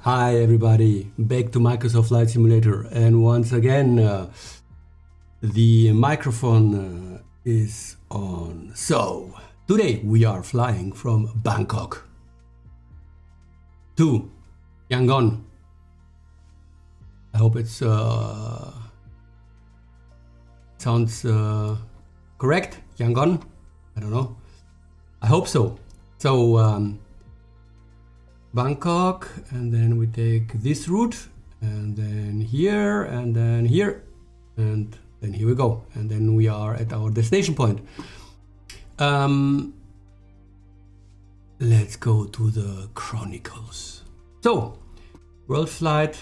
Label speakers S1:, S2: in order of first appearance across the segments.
S1: Hi everybody, back to Microsoft Flight Simulator, and once again the microphone is on. So today we are flying from Bangkok to Yangon. I hope it's sounds correct. Yangon, I don't know, I hope so. So Bangkok, and then we take this route, and then here, and then here, and then here we go, and then we are at our destination point. Let's go to the chronicles. So world flight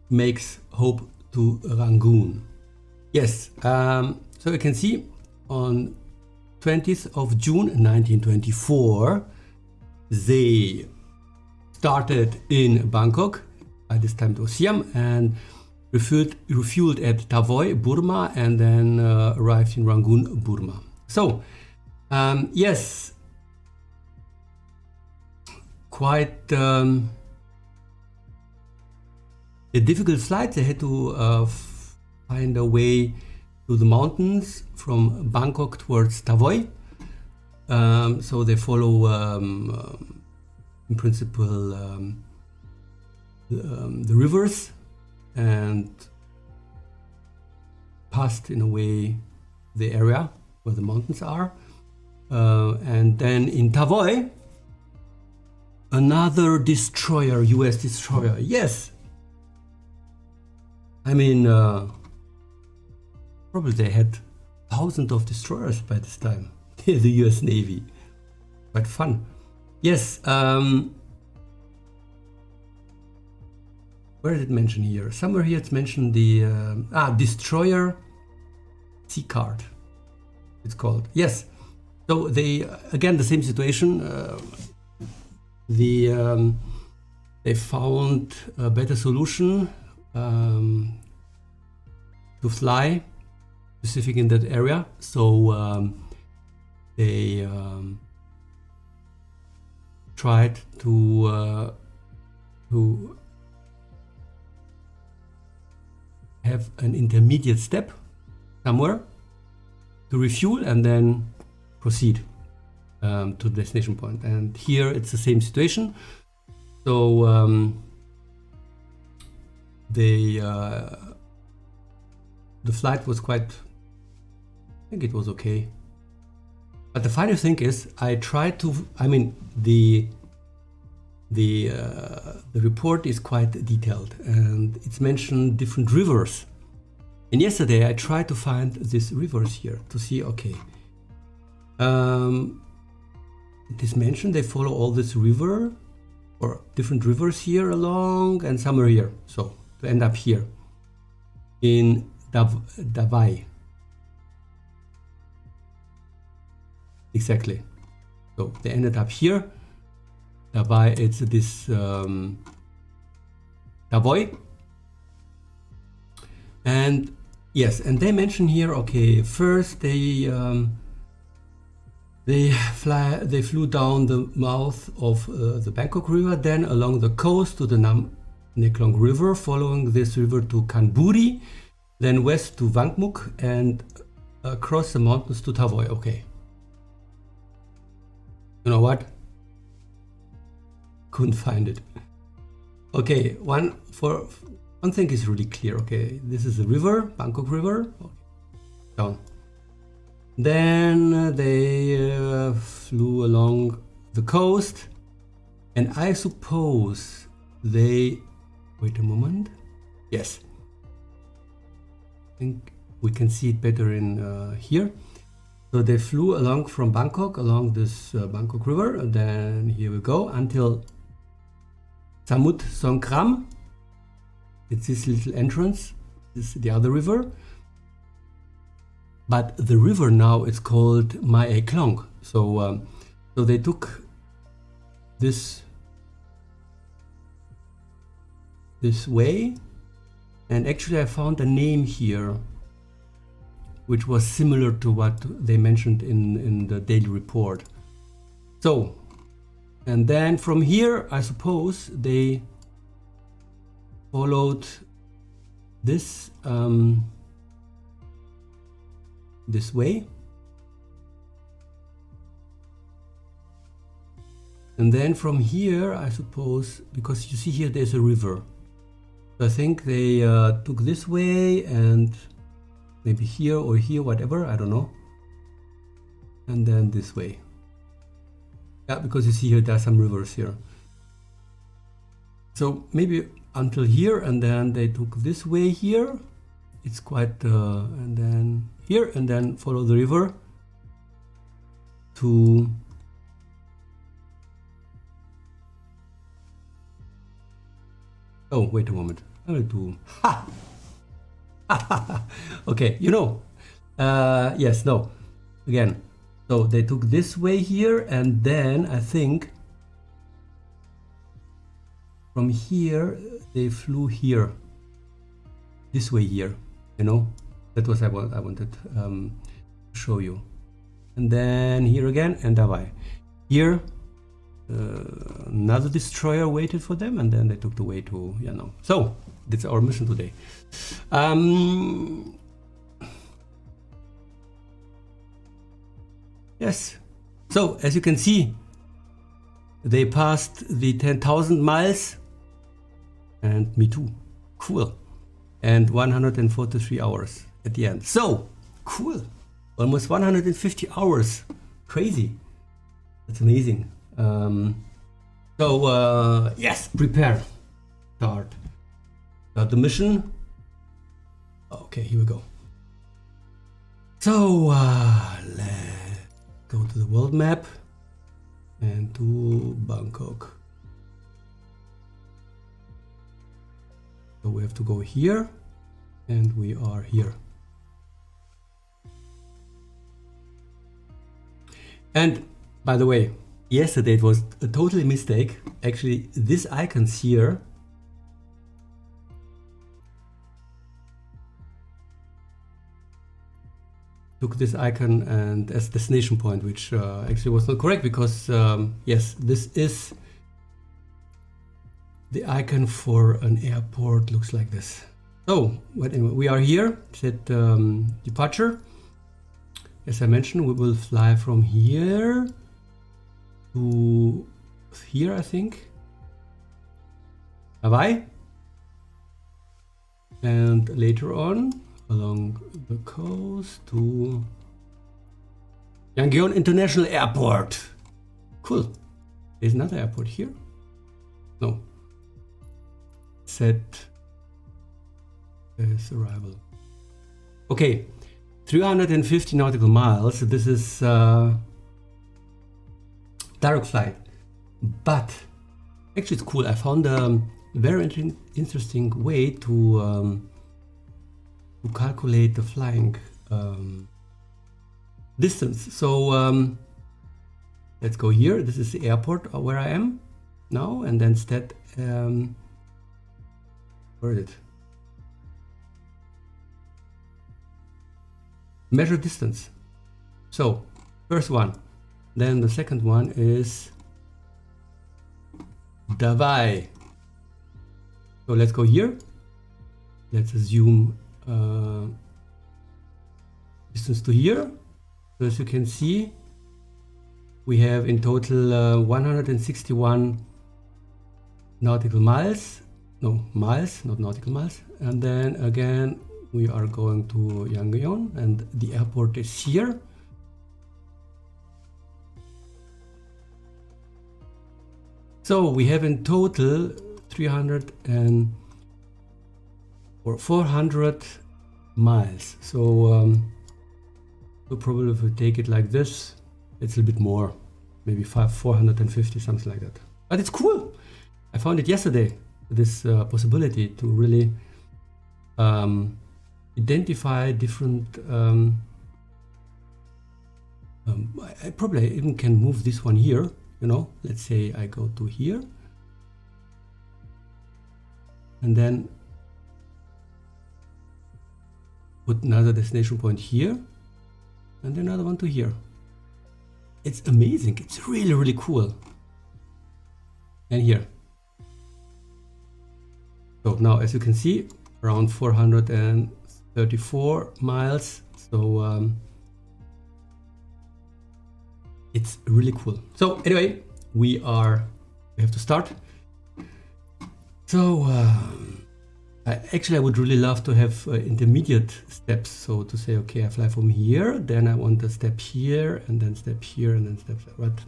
S1: makes hope to Rangoon. Yes, so you can see on 20th of June 1924 they started in Bangkok, at this time to Siam, and refueled at Tavoy, Burma, and then arrived in Rangoon, Burma. So yes, quite a difficult flight. They had to find a way to the mountains from Bangkok towards Tavoy. So they follow, in principle, the rivers, and passed in a way the area where the mountains are. And then in Tavoy, another destroyer, US destroyer. Yes, I mean, probably they had thousands of destroyers by this time. The US Navy, quite fun. Yes, where is it mentioned here? Somewhere here it's mentioned the destroyer sea card, it's called. Yes, so they, again, the same situation. They found a better solution to fly specific in that area. So they tried to have an intermediate step somewhere to refuel and then proceed to the destination point. And here it's the same situation. So the flight was quite, I think it was okay. But the funny thing is, I tried to, I mean, the report is quite detailed, and it's mentioned different rivers. And yesterday I tried to find these rivers here to see, okay, it is mentioned they follow all this river or different rivers here along, and some are here. So to end up here in Davai. Exactly. So they ended up here. Dabei, it's this Tavoy. And yes, and they mention here, okay, first they flew down the mouth of the Bangkok River, then along the coast to the Nam Neklong River, following this river to Kanburi, then west to Wangmuk, and across the mountains to Tavoy. Okay. You know what? Couldn't find it. Okay, one thing is really clear. Okay, this is the river, Bangkok River. Okay. Down. Then they flew along the coast, and I suppose they. Wait a moment. Yes. I think we can see it better in here. So they flew along from Bangkok, along this Bangkok River, and then here we go until Samut Songkram. It's this little entrance, this is the other river. But the river now is called Myanmar. So they took this way, and actually I found a name here which was similar to what they mentioned in the daily report. So And then from here, I suppose they followed this this way. And then from here, I suppose, because you see here there's a river. So I think they took this way and maybe here or here, whatever, I don't know. And then this way. Yeah, because you see here there are some rivers here. So maybe until here, and then they took this way here. It's quite, and then here, and then follow the river to oh, wait a moment. I will do ha. Okay, you know, yes, no, again. So they took this way here, and then I think from here they flew here, this way here. You know, that was I wanted to show you. And then here again, and Davai. Here, another destroyer waited for them, and then they took the way to Yangon. So that's our mission today. Yes. So as you can see, they passed the 10,000 miles, and me too. Cool. And 143 hours at the end. So cool. Almost 150 hours. Crazy. That's amazing. Yes, prepare. Start the mission. Okay, here we go. So let's go to the world map and to Bangkok. So we have to go here, and we are here. And by the way, yesterday it was a total mistake. Actually, this icons here took this icon and as destination point, which actually was not correct, because yes, this is the icon for an airport. Looks like this. So anyway, we are here. Set departure. As I mentioned, we will fly from here to here, I think. Bye-bye. And later on, along the coast to Yangon International Airport. Cool. There's another airport here. No. Set as arrival. Okay. 350 nautical miles. This is direct flight, but actually it's cool. I found a very interesting way to calculate the flying distance. So let's go here. This is the airport where I am now, and then instead where is it? Measure distance. So first one, then the second one is Davai. So let's go here. Let's assume distance to here. So as you can see, we have in total 161 nautical miles. No, miles, not nautical miles. And then again, we are going to Yangon, and the airport is here. So we have in total 300 or 400 miles. So we'll probably, if we take it like this, it's a bit more, maybe 450, something like that. But it's cool. I found it yesterday, this possibility to really identify different I probably even can move this one here, you know. Let's say I go to here, and then put another destination point here, and another one to here. It's amazing. It's really, really cool. and here. So now, as you can see, around 434 miles. So it's really cool. So anyway, we have to start. So actually, I would really love to have intermediate steps. So to say, okay, I fly from here, then I want a step here, and then step here, and then step there. But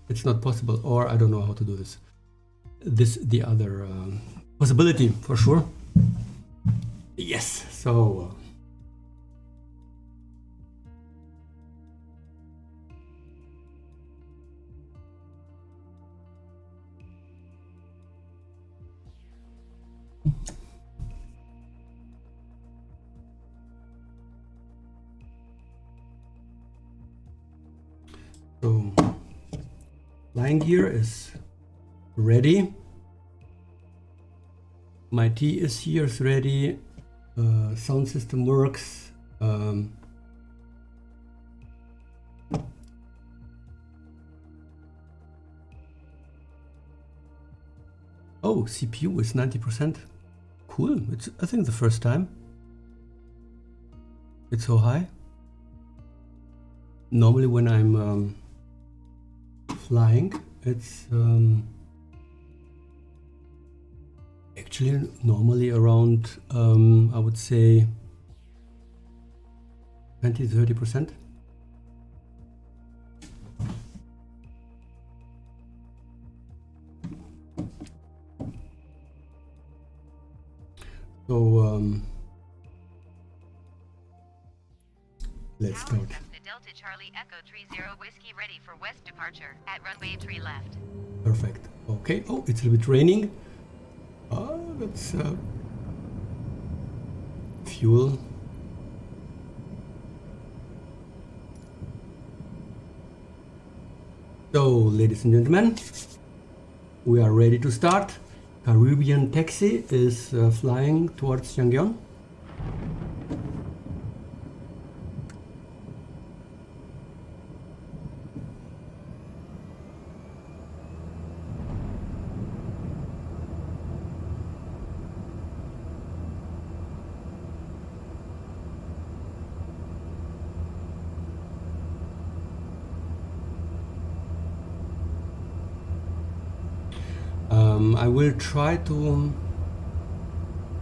S1: it's not possible, or I don't know how to do this. The other possibility for sure. Yes. So. So, flying gear is ready. My tea is here, is ready. Sound system works. Oh, CPU is 90%. Cool. It's, I think, the first time it's so high. Normally when I'm flying, it's actually normally around I would say 20-30%. So let's start.
S2: Delta Charlie Echo 30 Whiskey ready for west departure at runway 3 left.
S1: Perfect. Okay. Oh, it's a little bit raining. That's fuel. So, ladies and gentlemen, we are ready to start. Caribbean taxi is flying towards Yangon. I will try to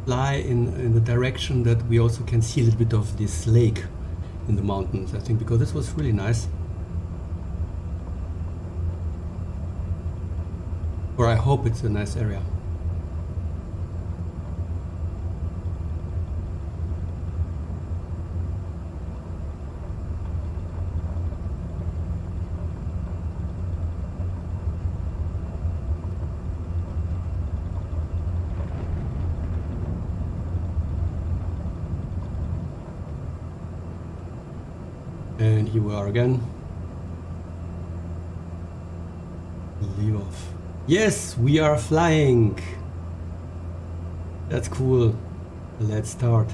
S1: fly in the direction that we also can see a little bit of this lake in the mountains, I think, because this was really nice. Or I hope it's a nice area. And here we are again. Leave off. Yes, we are flying. That's cool. Let's start.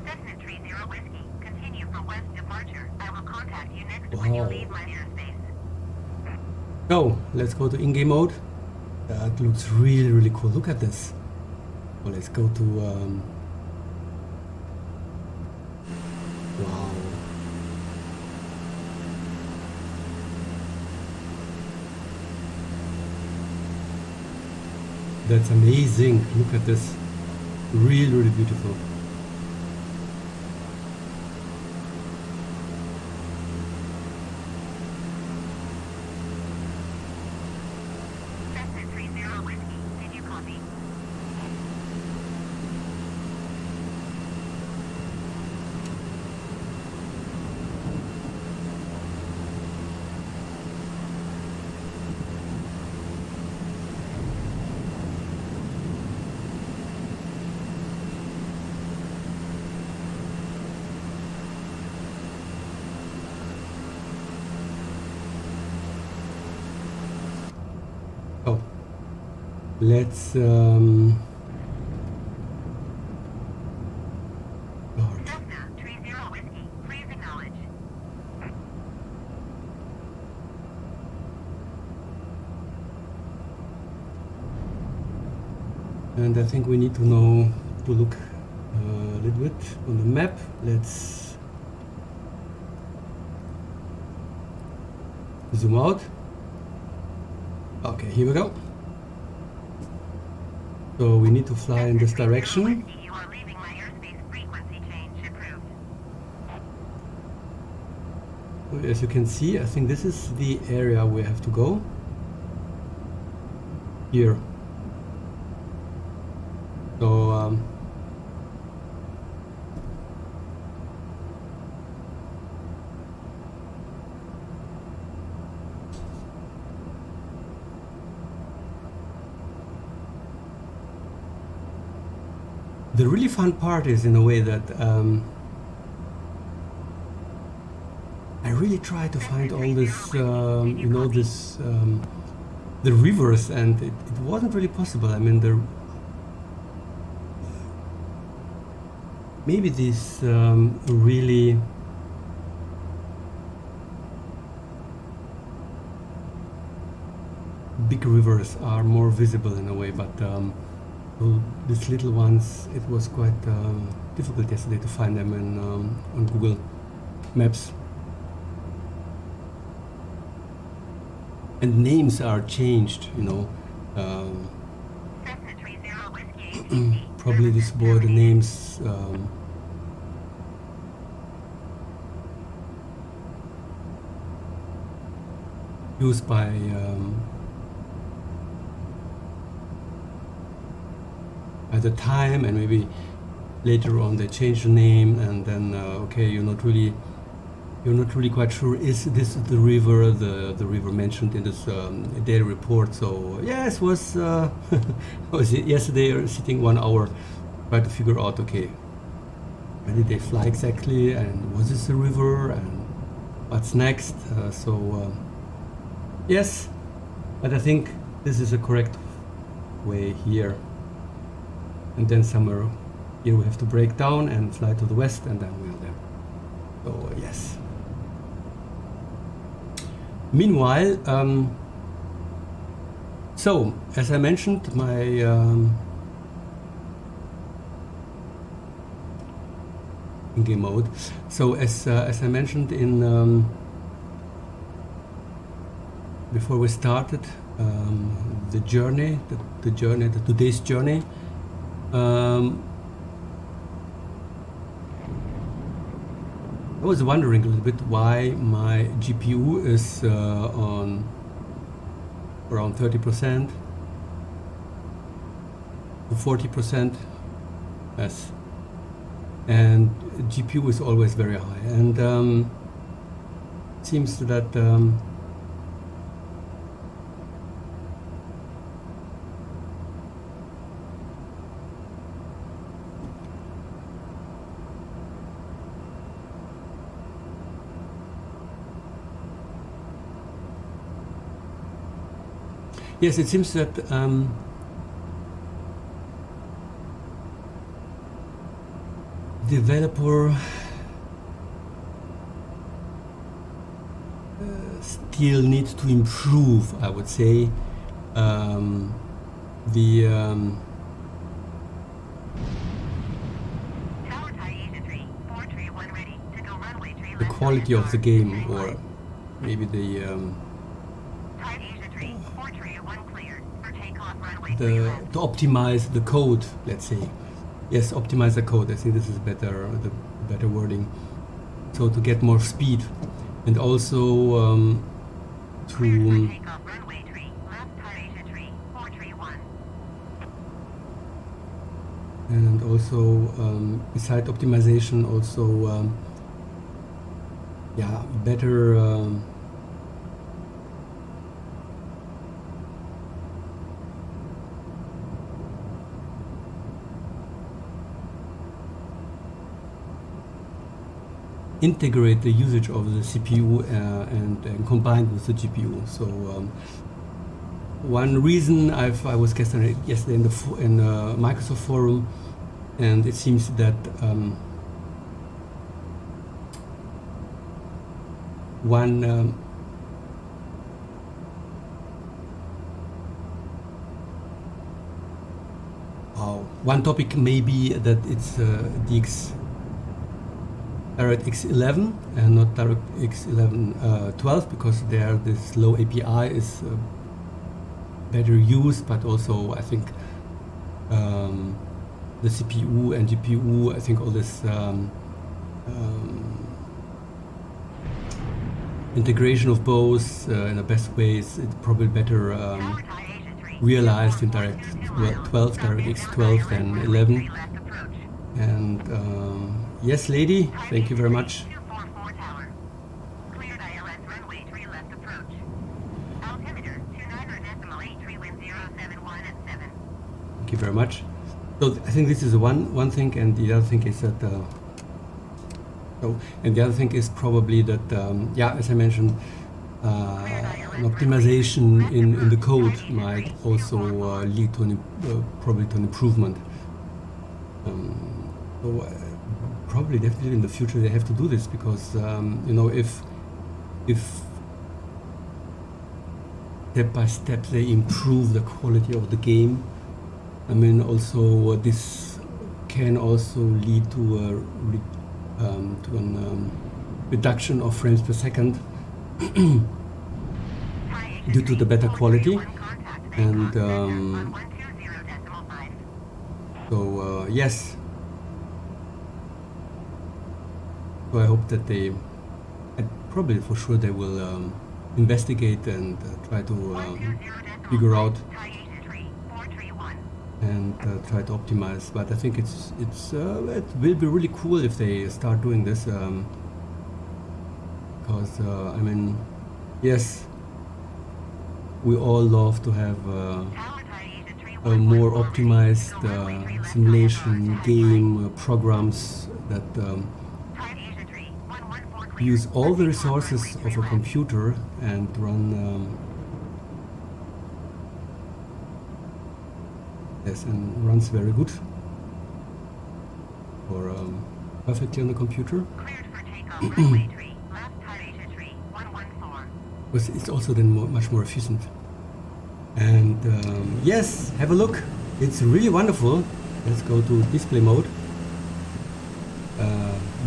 S2: Cessna 30 Whiskey, continue for west departure. I will contact you next when you leave my airspace.
S1: So, let's go to in-game mode. That looks really, really cool. Look at this. So let's go to wow. That's amazing. Look at this. Really, really beautiful.
S2: Cessna 30 Whiskey, did you copy?
S1: let's
S2: Cessna 30 Whiskey, please acknowledge.
S1: and I think we need to look a little bit on the map. Let's zoom out. Okay, here we go. So we need to fly in this direction.
S2: Whiskey, you are leaving my airspace frequency change approved.
S1: As you can see, I think this is the area we have to go. Here. So the really fun part is, in a way, that I really try to find all this, you know, this the rivers, and it wasn't really possible. I mean, maybe these really big rivers are more visible in a way, but so these little ones, it was quite difficult yesterday to find them on Google Maps. And names are changed, you know.
S2: Cessna 30 Whiskey,
S1: Probably this were the names used by at the time, and maybe later on they changed the name, and then okay, you're not really quite sure, is this the river river mentioned in this daily report. So yes, was was it yesterday sitting 1 hour trying to figure out, okay, where did they fly exactly, and was this a river, and what's next. Yes, but I think this is a correct way here, and then somewhere here we have to break down and fly to the west, and then we are there. So yes. Meanwhile, so as I mentioned, my in-game mode. So as I mentioned in before we started the journey, today's journey. I was wondering a little bit why my GPU is on around 30% to 40%, yes, and GPU is always very high, and it seems that yes, it seems that developer still needs to improve, I would say, the quality of the game, or maybe to optimize the code, let's say. Yes, optimize the code. I think this is better, the better wording. So to get more speed, and also to and also beside optimization, also yeah, better integrate the usage of the CPU and combined with the GPU. So one reason I was guest on it yesterday in the Microsoft forum, and it seems that one one topic may be that it's DirectX 11 and not DirectX 12, because there this low API is better used, but also I think the CPU and GPU, I think all this integration of both in the best ways, it's probably better realized in DirectX 12 than 11. And yes, lady, thank you very much. Thank you very much. So I think this is one thing, and the other thing is that and the other thing is probably that yeah, as I mentioned, an optimization in the code might also lead to probably to an improvement. So probably definitely in the future they have to do this, because you know, if step by step they improve the quality of the game, I mean, also this can also lead to a reduction of frames per second due to the better quality. And so yes, so I hope that they, probably for sure they will investigate and try to figure out and try to optimize. But I think it will be really cool if they start doing this, because I mean, yes, we all love to have a more optimized simulation game programs that use all the resources of a computer and run yes, and runs very good, or perfectly on the computer. Because it's also then much more efficient. And yes, have a look. It's really wonderful. Let's go to display mode.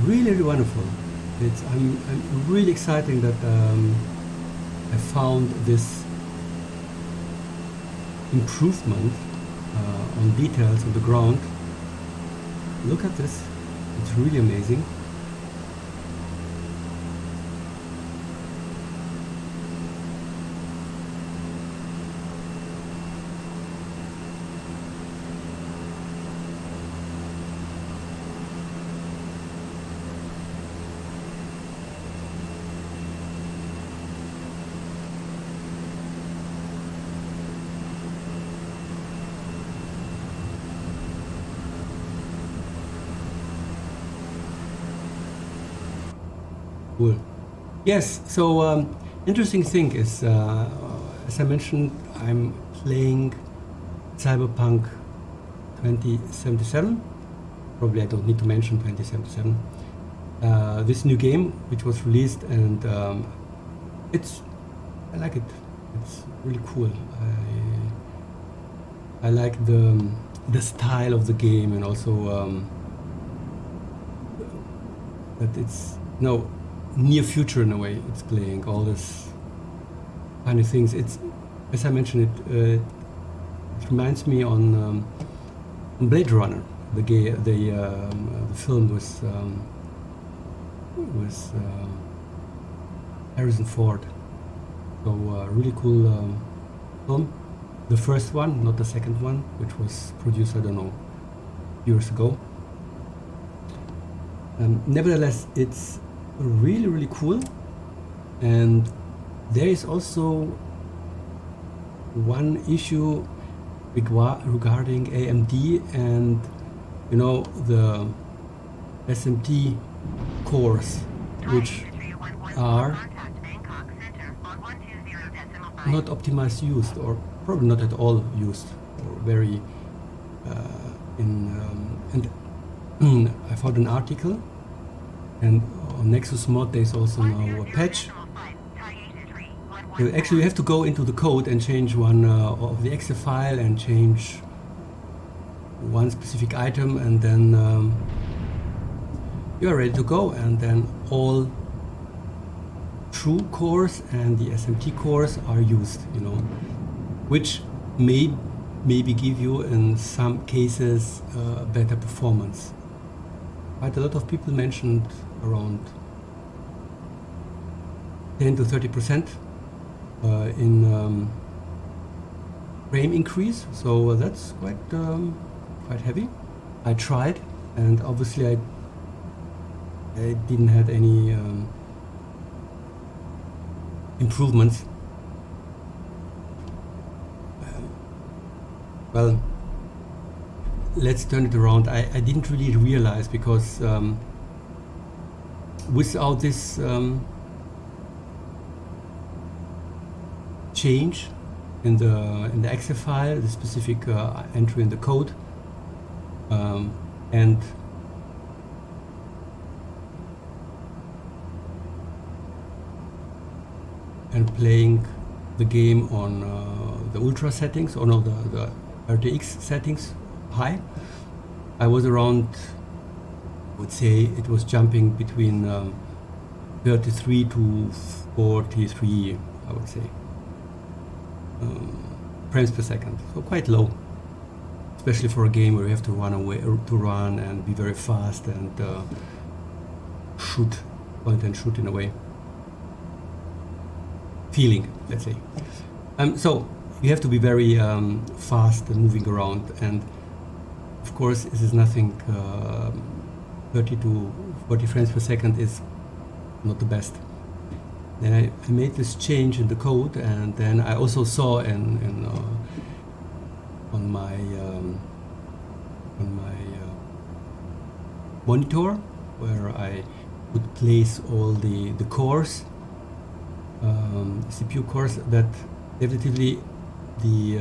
S1: Really, really wonderful. I'm really excited that I found this improvement on details on the ground. Look at this. It's really amazing. Cool. Yes, so interesting thing is, as I mentioned, I'm playing Cyberpunk 2077. Probably I don't need to mention 2077. This new game, which was released, and I like it. It's really cool. I like the style of the game, and also that it's near future in a way. It's playing all this kind of things. It's, as I mentioned, it reminds me on Blade Runner, the film with Harrison Ford. So really cool film. The first one, not the second one, which was produced, I don't know, years ago. Nevertheless, it's really, really cool. And there is also one issue regarding AMD and, you know, the SMT cores, which are not optimized used, or probably not at all used, or very and I found an article, and on Nexus Mod there's also now a patch. Actually, you have to go into the code and change one of the exe file and change one specific item, and then you are ready to go. And then all true cores and the SMT cores are used, you know, which maybe give you in some cases better performance. Quite a lot of people mentioned around 10 to 30% in frame increase, so that's quite heavy. I tried, and obviously I didn't have any improvements. Well, let's turn it around. I didn't really realize, because without this change in the exe file, the specific entry in the code, and playing the game on the ultra settings, or no, the RTX settings high, I was around, I would say it was jumping between 33 to 43, I would say, frames per second. So quite low, especially for a game where you have to run and be very fast and point and shoot in a way. Feeling, let's say. So you have to be very fast and moving around, and of course this is nothing. 30 to 40 frames per second is not the best. Then I made this change in the code, and then I also saw on my monitor, where I would place all the cores, CPU cores, that definitively the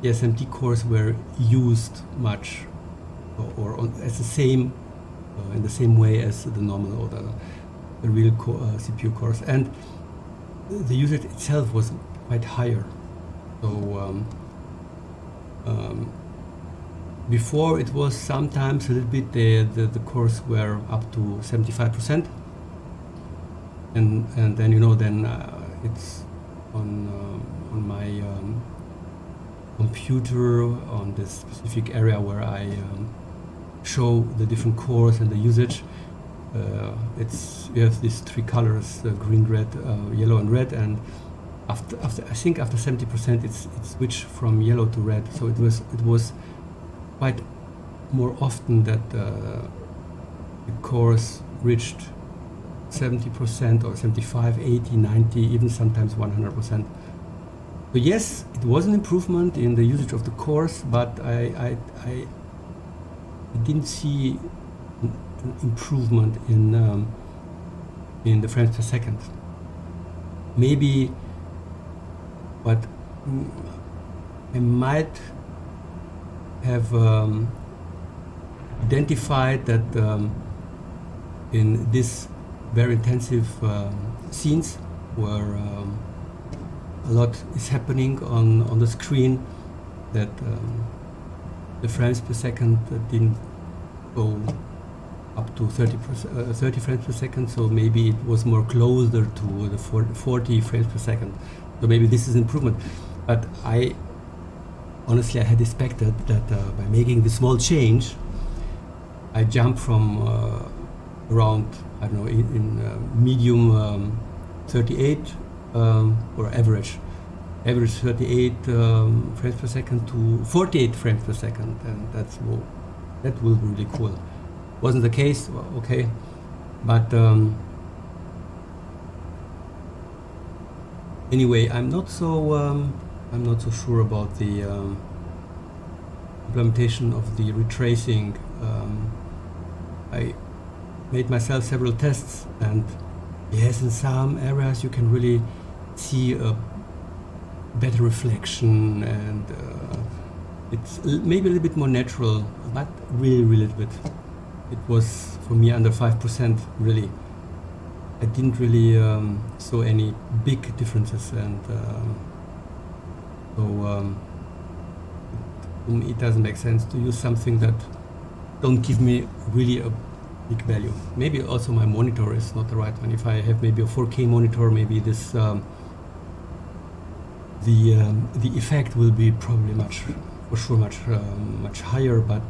S1: SMT cores were used much, or as the same in the same way as the normal or the real CPU cores, and the usage itself was quite higher. So before it was sometimes a little bit the cores were up to 75%, and then, you know, then it's on my computer, on this specific area where I show the different cores and the usage. You have these three colors: green, red, yellow, and red. And after I think after 70%, it switched from yellow to red. So it was quite more often that the cores reached 70% or 75, 80, 90, even sometimes 100%. So yes, it was an improvement in the usage of the cores, but I didn't see an improvement in the frames per second. Maybe, but I might have identified that in this very intensive scenes where a lot is happening on the screen, that the frames per second didn't go up to 30 frames per second, so maybe it was more closer to the 40 frames per second. So maybe this is improvement. But honestly, I had expected that by making the small change, I jumped from around, I don't know, in medium 38 or average 38 frames per second to 48 frames per second, and that will be really cool. Wasn't the case, well, okay, but anyway, I'm not so sure about the implementation of the retracing. I made myself several tests, and yes, in some areas you can really see a better reflection, and it's maybe a little bit more natural, but really little bit. It was for me under 5%, really. I didn't really saw any big differences, and so to me it doesn't make sense to use something that don't give me really a big value. Maybe also my monitor is not the right one. If I have maybe a 4K monitor, maybe this the effect will be probably much higher. But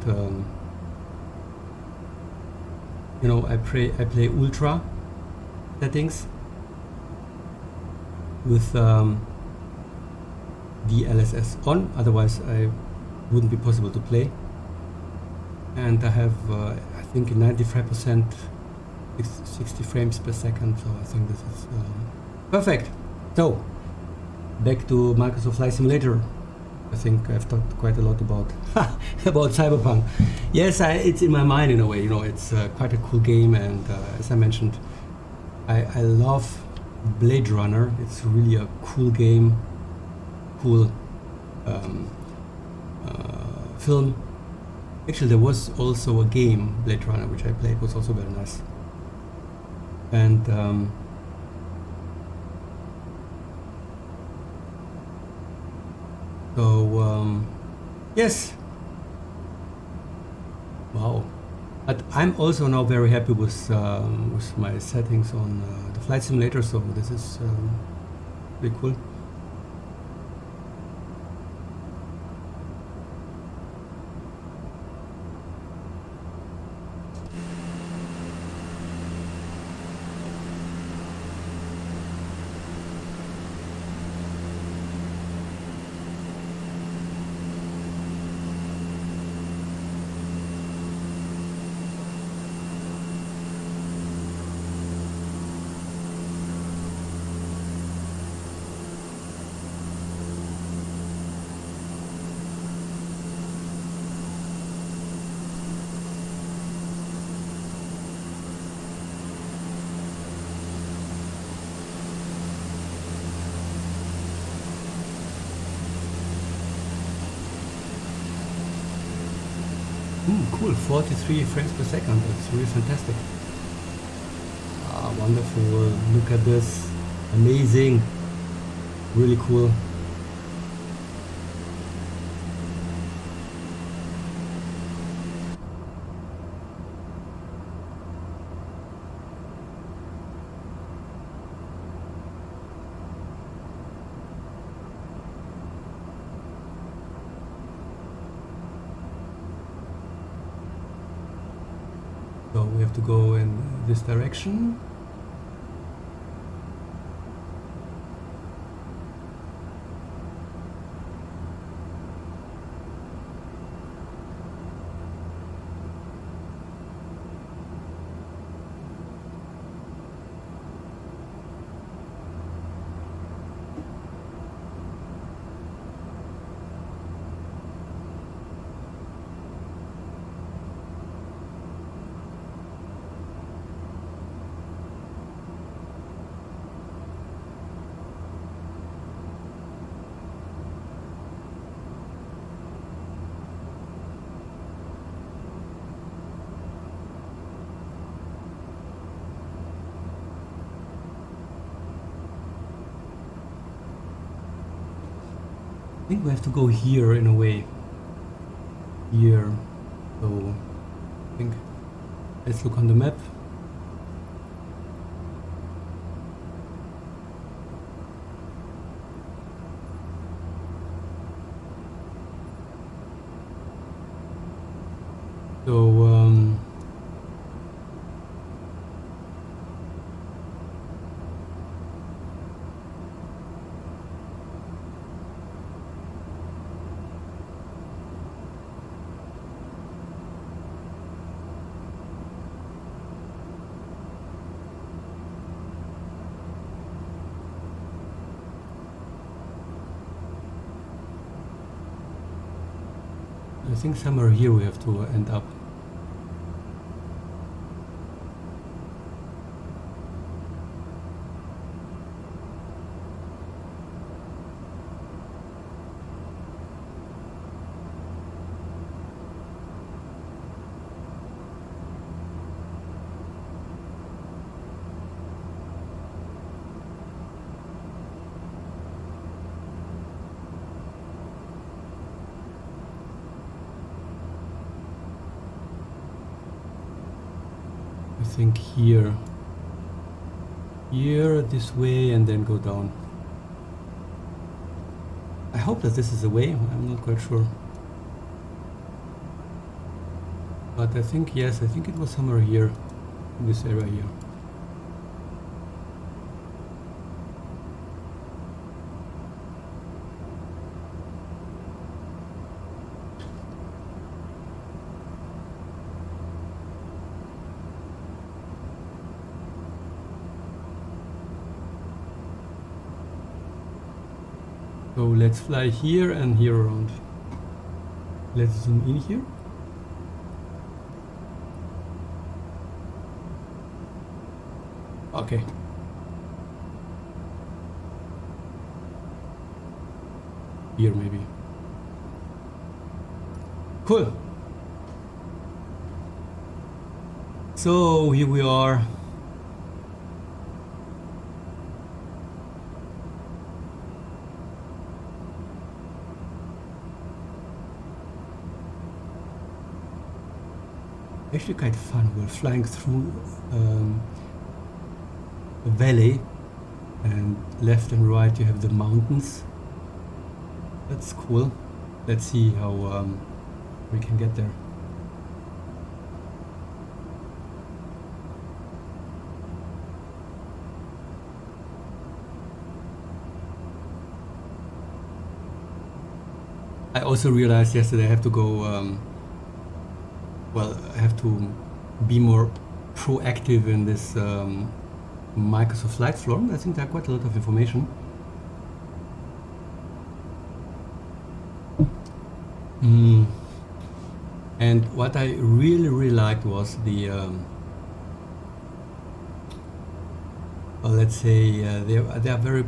S1: you know, I play ultra settings with the LSS on, otherwise I wouldn't be possible to play. And I have I think 95% 60 frames per second, so I think this is perfect. So back to Microsoft Flight Simulator. I think I've talked quite a lot about about Cyberpunk. Yes, it's in my mind in a way. You know, it's quite a cool game, and as I mentioned, I love Blade Runner. It's really a cool game, cool film. Actually, there was also a game, Blade Runner, which I played. It was also very nice. And so yes, wow. But I'm also now very happy with my settings on the flight simulator. So this is pretty cool. Cool, 43 frames per second. That's really fantastic. Wonderful. Look at this. Amazing. Really cool. So we have to go in this direction. I think we have to go here in a way. Here. So I think let's look on the map. So I think somewhere here we have to end up. I think here this way and then go down. I hope that this is the way, I'm not quite sure. But I think, yes, I think it was somewhere here, in this area here. So let's fly here and here around. Let's zoom in here. Okay. Here maybe. Cool. So here we are. Actually quite fun. We're flying through a valley, and left and right you have the mountains. That's cool. Let's see how we can get there. I also realized yesterday I have to go well, I have to be more proactive in this Microsoft Flight Forum. I think there are quite a lot of information. And what I really liked was the well, let's say they are very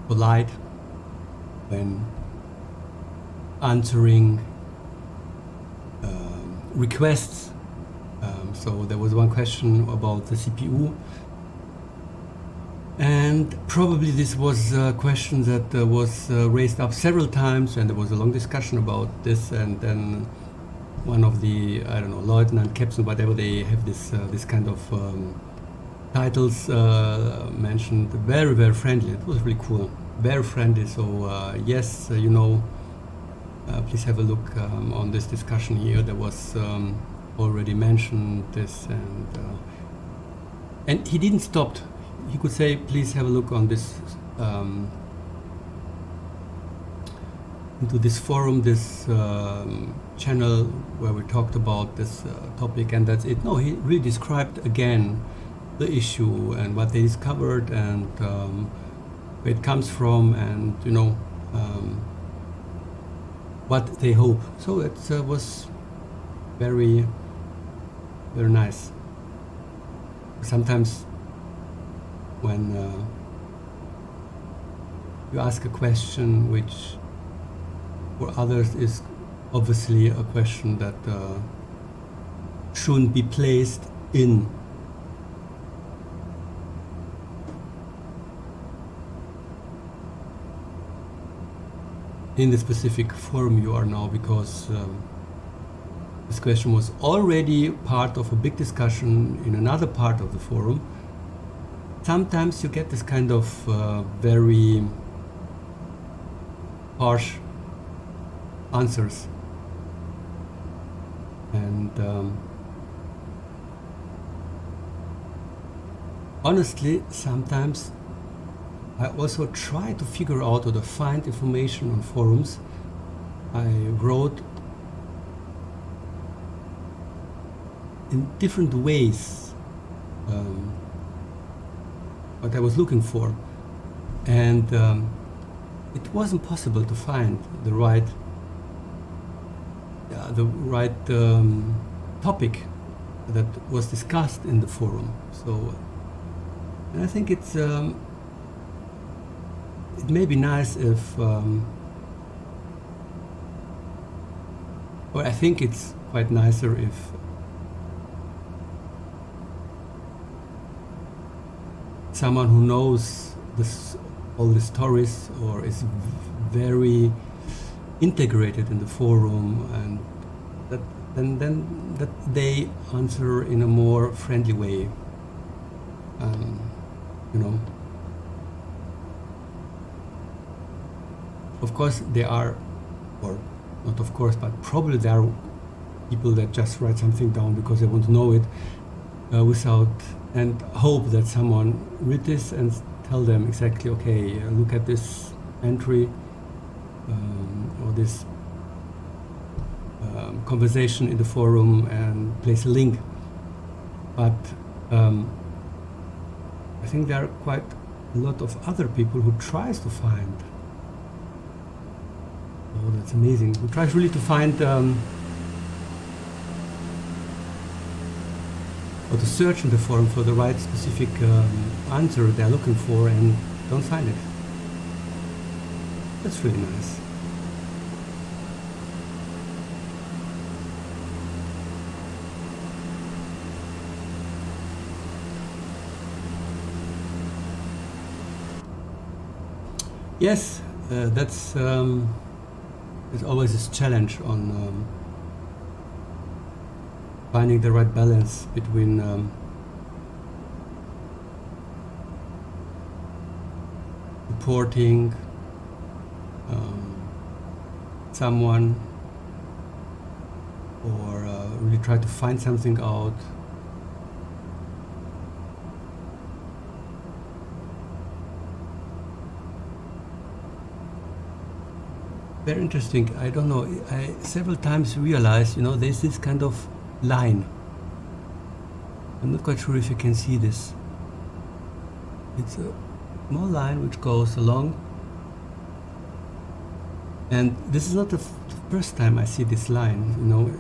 S1: polite when answering requests. So there was one question about the CPU, and probably this was a question that was raised up several times, and there was a long discussion about this, and then one of the, I don't know, lieutenant, captain, whatever, they have this kind of titles mentioned. Very friendly. It was really cool, very friendly. So yes, you know, please have a look on this discussion here. There was already mentioned this, and he didn't stop. He could say, please have a look on this into this forum, this channel where we talked about this topic, and that's it. No, he really described again the issue and what they discovered, and where it comes from, and you know, what they hope. So it was very nice. Sometimes when you ask a question which for others is obviously a question that shouldn't be placed in the specific forum you are now, because this question was already part of a big discussion in another part of the forum. Sometimes you get this kind of very harsh answers, and honestly, sometimes I also try to figure out or to find information on forums. I wrote in different ways what I was looking for, and it wasn't possible to find the right topic that was discussed in the forum. So, and I think it's it may be nice if, or I think it's quite nicer if someone who knows this all the stories, or is very integrated in the forum, and that then that they answer in a more friendly way. You know, of course there are, or not of course, but probably there are people that just write something down because they want to know it, without, and hope that someone read this and tell them exactly, okay, look at this entry, or this conversation in the forum, and place a link. But I think there are quite a lot of other people who tries to find, oh, that's amazing, who tries really to find, or to search in the forum for the right specific answer they're looking for, and don't find it. That's really nice. Yes, that's there's always this challenge on finding the right balance between supporting someone, or really try to find something out. Very interesting. I don't know, I several times realized, you know, there's this kind of line. I'm not quite sure if you can see this. It's a small line which goes along, and this is not the first time I see this line, you know,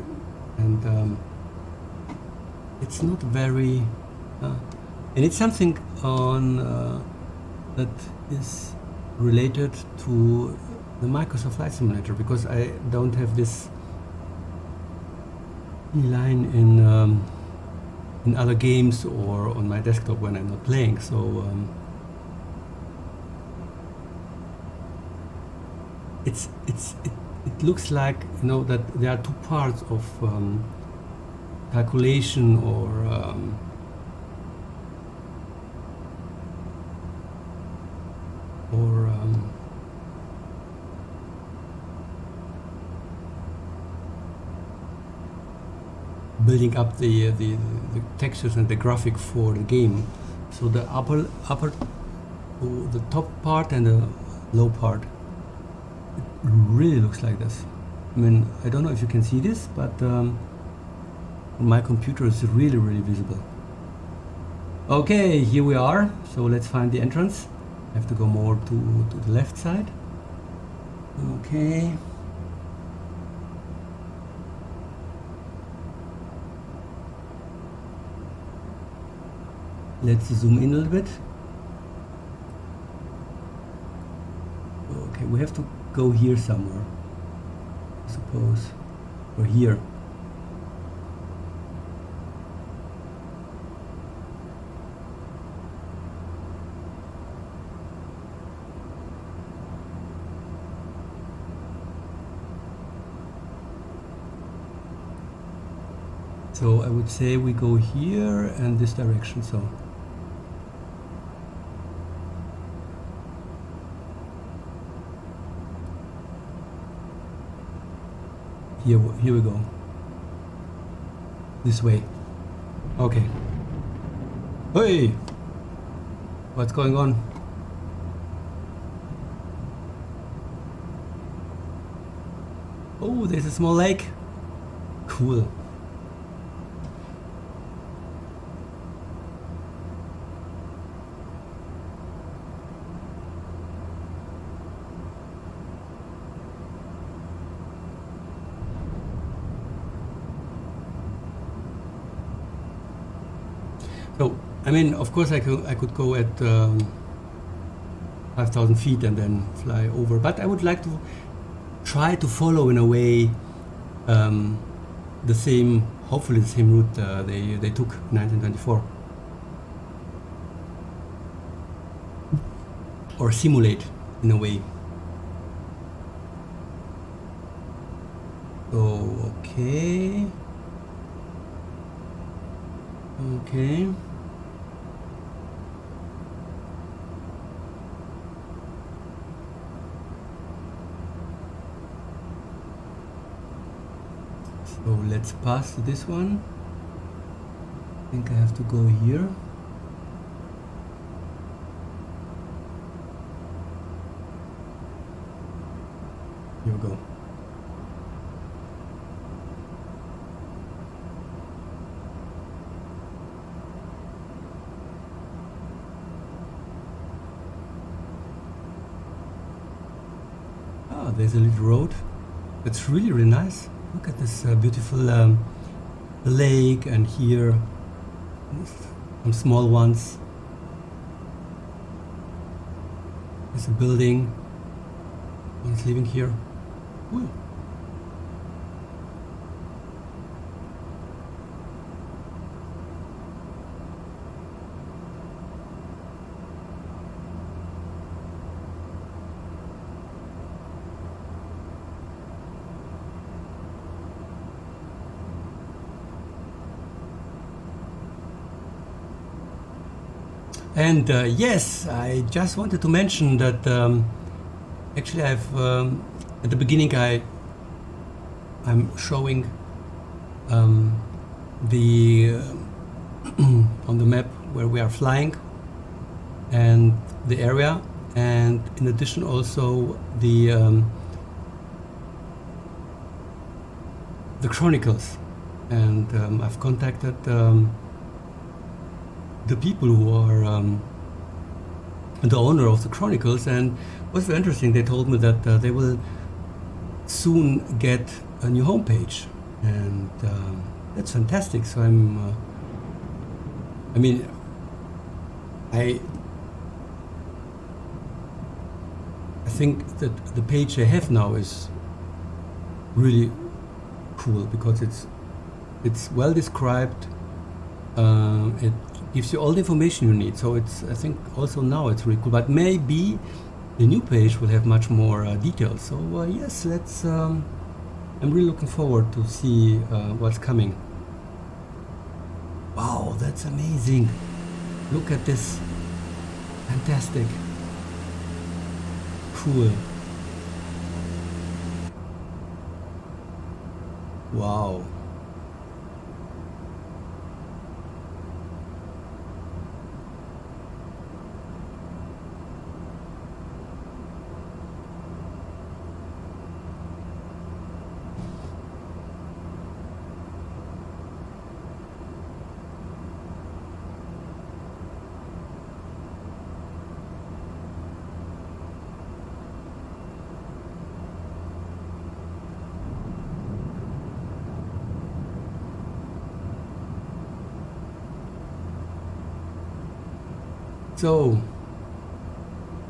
S1: and it's not very, and it's something on that is related to the Microsoft Flight Simulator, because I don't have this line in other games or on my desktop when I'm not playing. So it looks like, you know, that there are two parts of calculation, or building up the textures and the graphic for the game. So the upper the top part and the low part, it really looks like this. I mean, I don't know if you can see this, but on my computer it's really visible. Okay, here we are. So let's find the entrance. I have to go more to the left side. Okay. Let's zoom in a little bit. Okay, we have to go here somewhere, I suppose, or here. So I would say we go here and this direction. So here we go. This way. Okay. Hey! What's going on? Oh, there's a small lake. Cool. So, I mean, of course I could go at 5,000 feet and then fly over, but I would like to try to follow in a way the same, hopefully the same route they took in 1924. or simulate in a way. So okay. So let's pass this one. I think I have to go here. Here we go. Ah, there's a little road. It's really, really nice. Look at this beautiful lake, and here some small ones. There's a building. One's living here. Ooh. And yes, I just wanted to mention that actually I've at the beginning I'm showing the on the map where we are flying and the area, and in addition also the chronicles, and I've contacted the people who are the owner of the chronicles, and it was very interesting. They told me that they will soon get a new homepage, and that's fantastic. So I mean, I think that the page I have now is really cool because it's well described. It gives you all the information you need. So it's, I think also now it's really cool, but maybe the new page will have much more details. So yes, let's I'm really looking forward to see what's coming. Wow, that's amazing. Look at this. Fantastic. Cool. Wow. So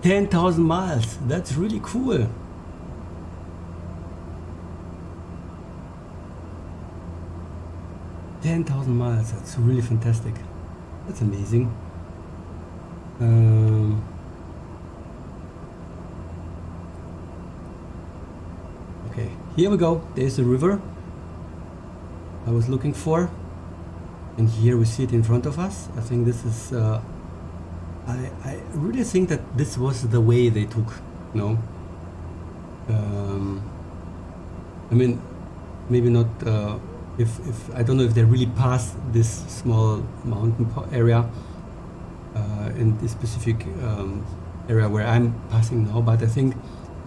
S1: 10,000 miles, that's really cool. $10,000 that's really fantastic. That's amazing. Okay, here we go. There's the river I was looking for, and here we see it in front of us. I think this is I really think that this was the way they took, you know. I mean, maybe not if I don't know if they really passed this small mountain area in this specific area where I'm passing now, but I think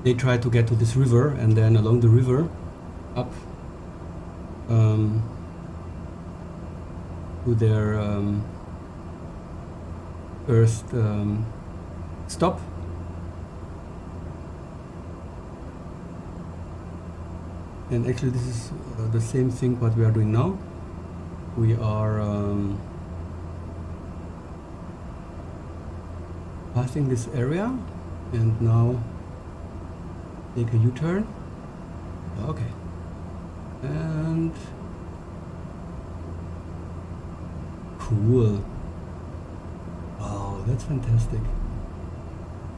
S1: they tried to get to this river, and then along the river up to their first stop. And actually this is the same thing what we are doing now. We are passing this area and now take a U-turn. Okay. And cool. Wow, that's fantastic.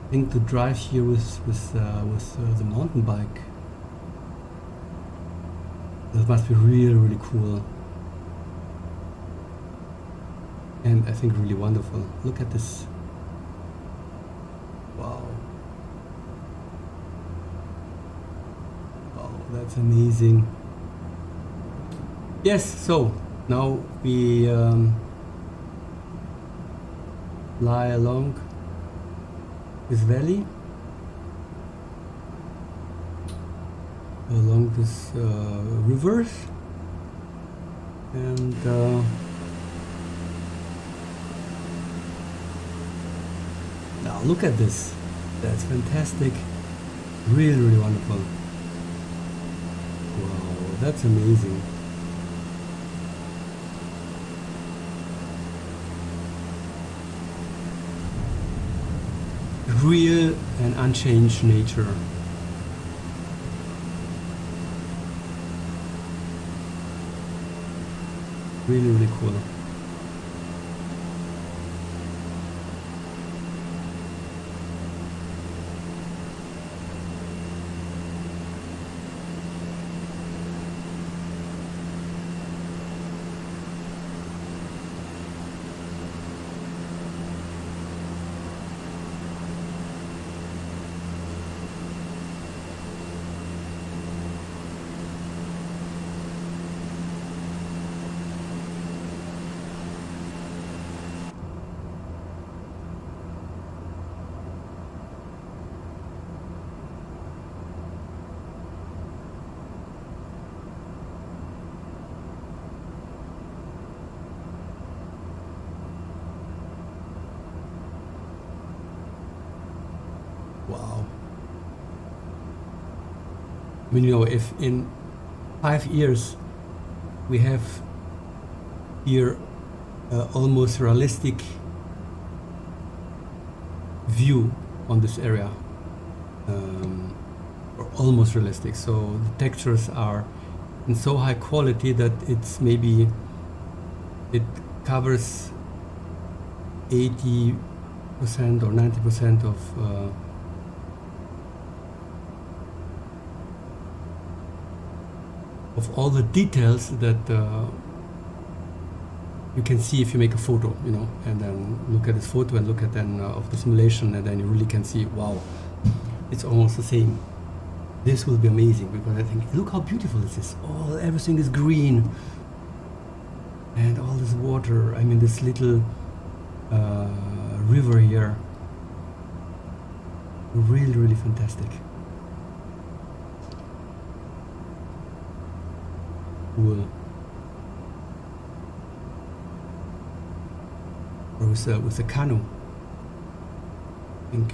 S1: thing to drive here with the mountain bike. That must be really, really cool. And I think really wonderful. Look at this. Wow. Wow, that's amazing. Yes, so now we lie along this valley, along this rivers, and now look at this. That's fantastic. Really, really wonderful. Wow, that's amazing. Real and unchanged nature. Really, really cool. Wow. I mean, you know, if in 5 years we have here almost realistic view on this area, or almost realistic, so the textures are in so high quality that it's maybe it covers 80% or 90% of all the details that you can see if you make a photo, you know, and then look at this photo and look at then of the simulation, and then you really can see, wow, it's almost the same. This will be amazing, because I think, look how beautiful this is. Oh, everything is green, and all this water. I mean, this little river here. Really, really fantastic. Cool. Or with a canoe. I think.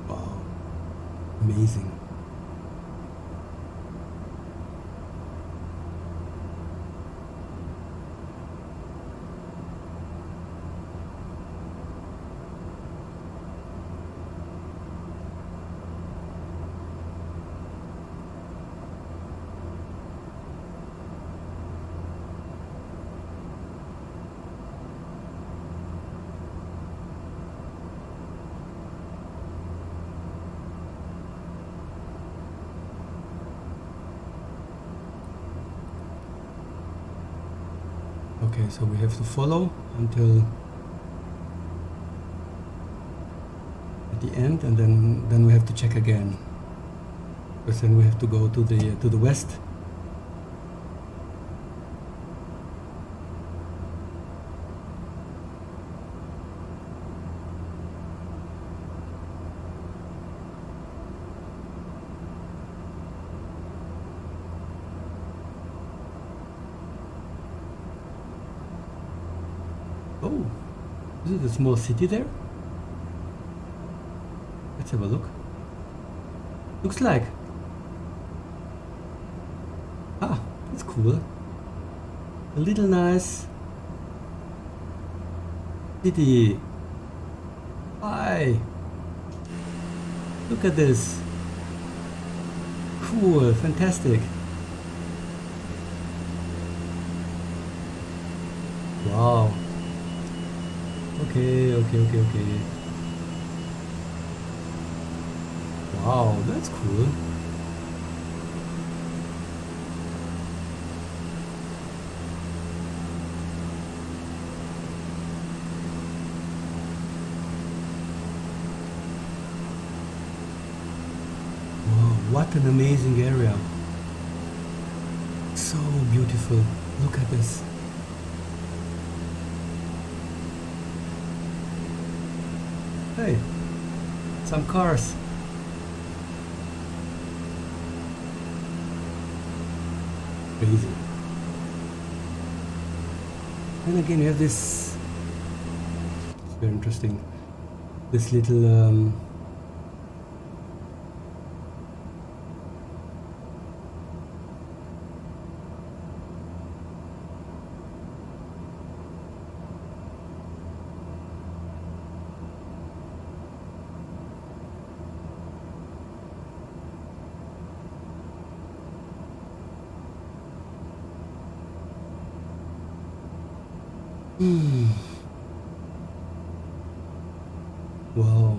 S1: Wow. Amazing. Okay, so we have to follow until at the end, and then we have to check again, because then we have to go to the west. Oh, is it a small city there? Let's have a look. Looks like. Ah, that's cool. A little nice city. Hi. Look at this. Cool, fantastic. Wow. Okay. Wow, that's cool. Wow, what an amazing area. So beautiful. Look at this. Hey, some cars. Crazy. And again, you have this. It's very interesting. This little. Wow.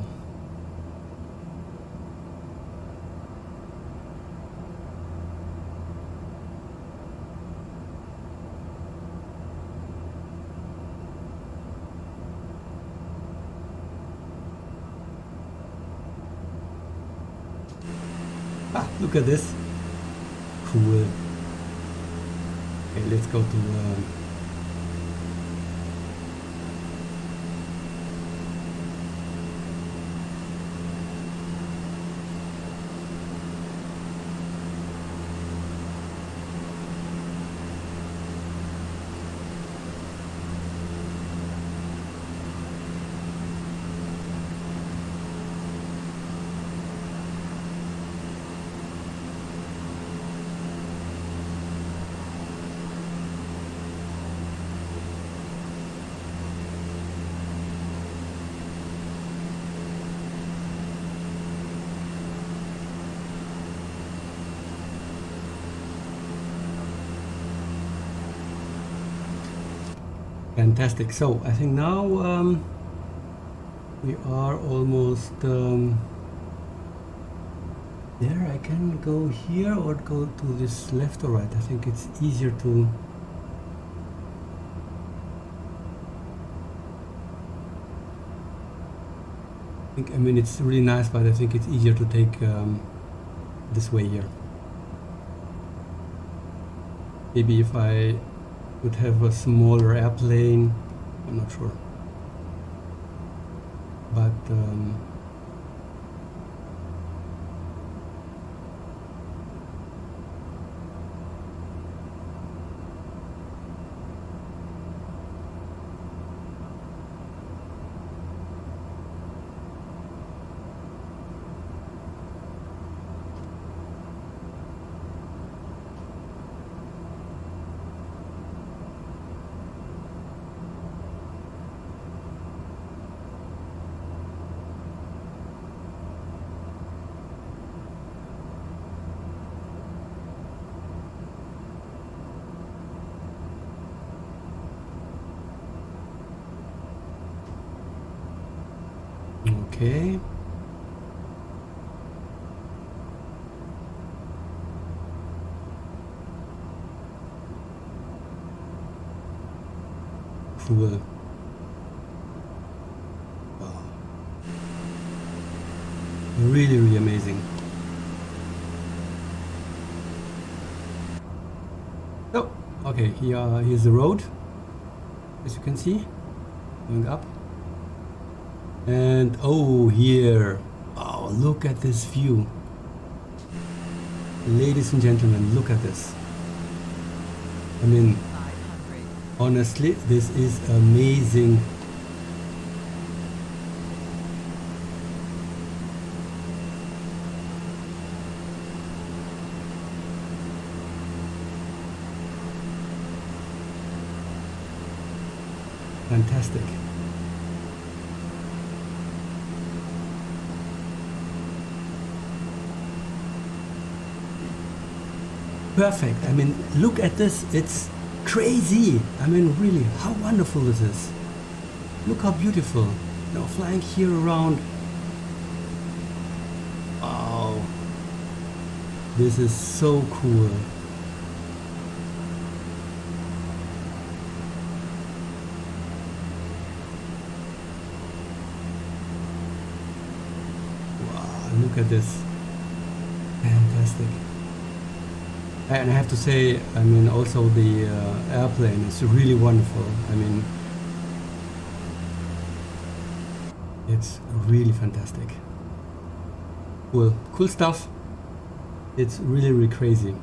S1: Ah, look at this. Cool. Okay, let's go to fantastic. So I think now we are almost there. I can go here or go to this left or right. I think it's easier to. I mean, it's really nice, but I think it's easier to take this way here. Maybe if I would have a smaller airplane, I'm not sure. But okay. Cool. Wow. Really, really amazing. Oh, okay. Here's the road, as you can see, going up. And oh, here. Oh, look at this view. Ladies and gentlemen, look at this. I mean, honestly, this is amazing. Fantastic. Perfect. I mean, look at this. It's crazy. I mean, really, how wonderful this is. Look how beautiful. You know, flying here around. Wow. This is so cool. Wow, look at this. Fantastic. And I have to say, I mean, also the airplane is really wonderful. I mean, it's really fantastic. Cool stuff. It's really, really crazy.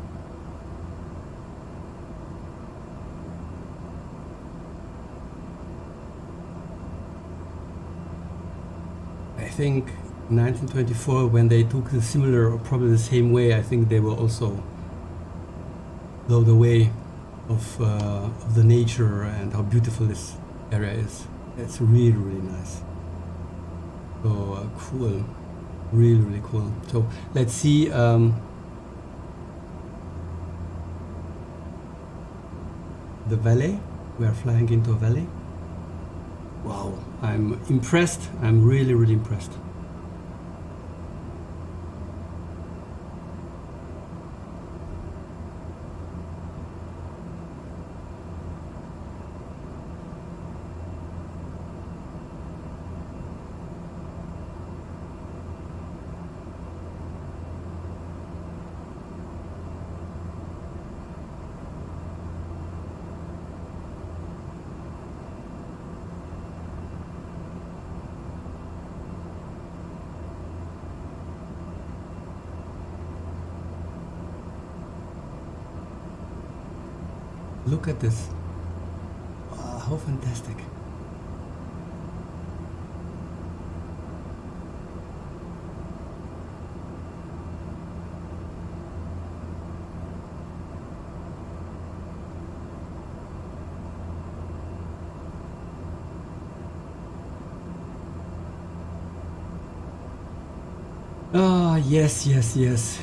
S1: I think 1924, when they took the similar or probably the same way, I think they will also blow the way of the nature and how beautiful this area is. It's really, really nice. So cool, really, really cool. So let's see. The valley. We are flying into a valley. Wow, I'm impressed. I'm really, really impressed. Look at this. Wow, how fantastic. Ah, yes, yes, yes.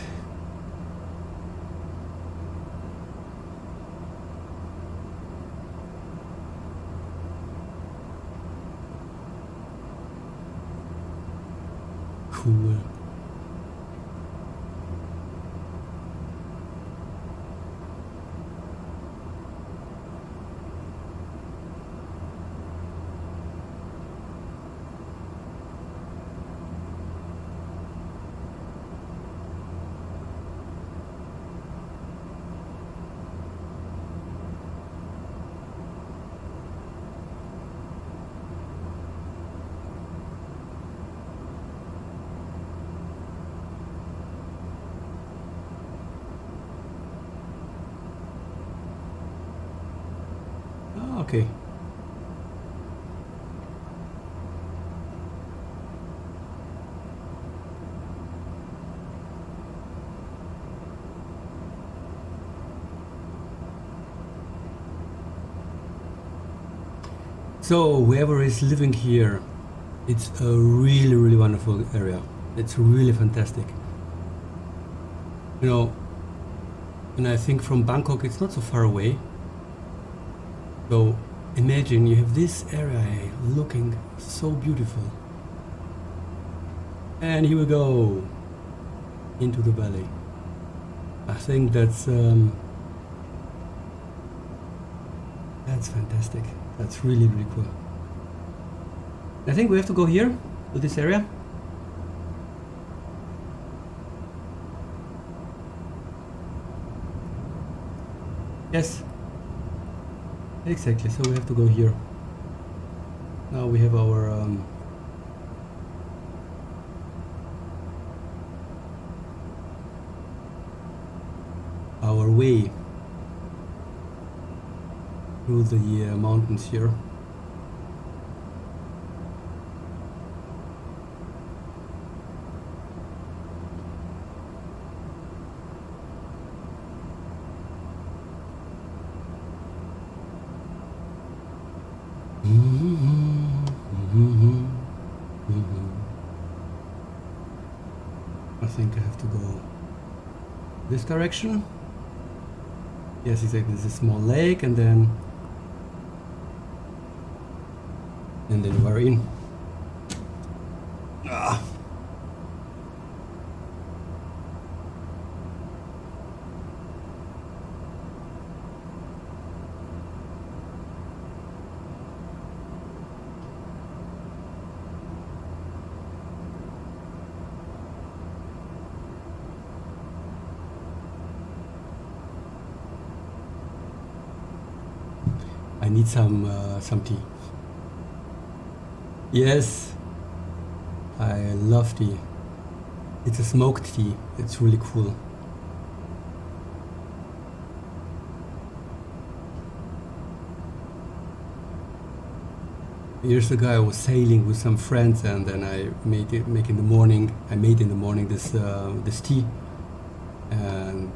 S1: Cool. Ah, okay. So whoever is living here, it's a really, really wonderful area. It's really fantastic. You know, and I think from Bangkok it's not so far away. So imagine you have this area looking so beautiful. And here we go into the valley. I think that's fantastic. That's really, really cool. I think we have to go here to this area. Yes, exactly. So we have to go here. Now we have our way through the mountains here. I think I have to go this direction. Yes, exactly. This is a small lake, and then we're in. I need some tea. Yes, I love tea. It's a smoked tea. It's really cool. Years ago, I was sailing with some friends, and then I made in the morning this this tea, and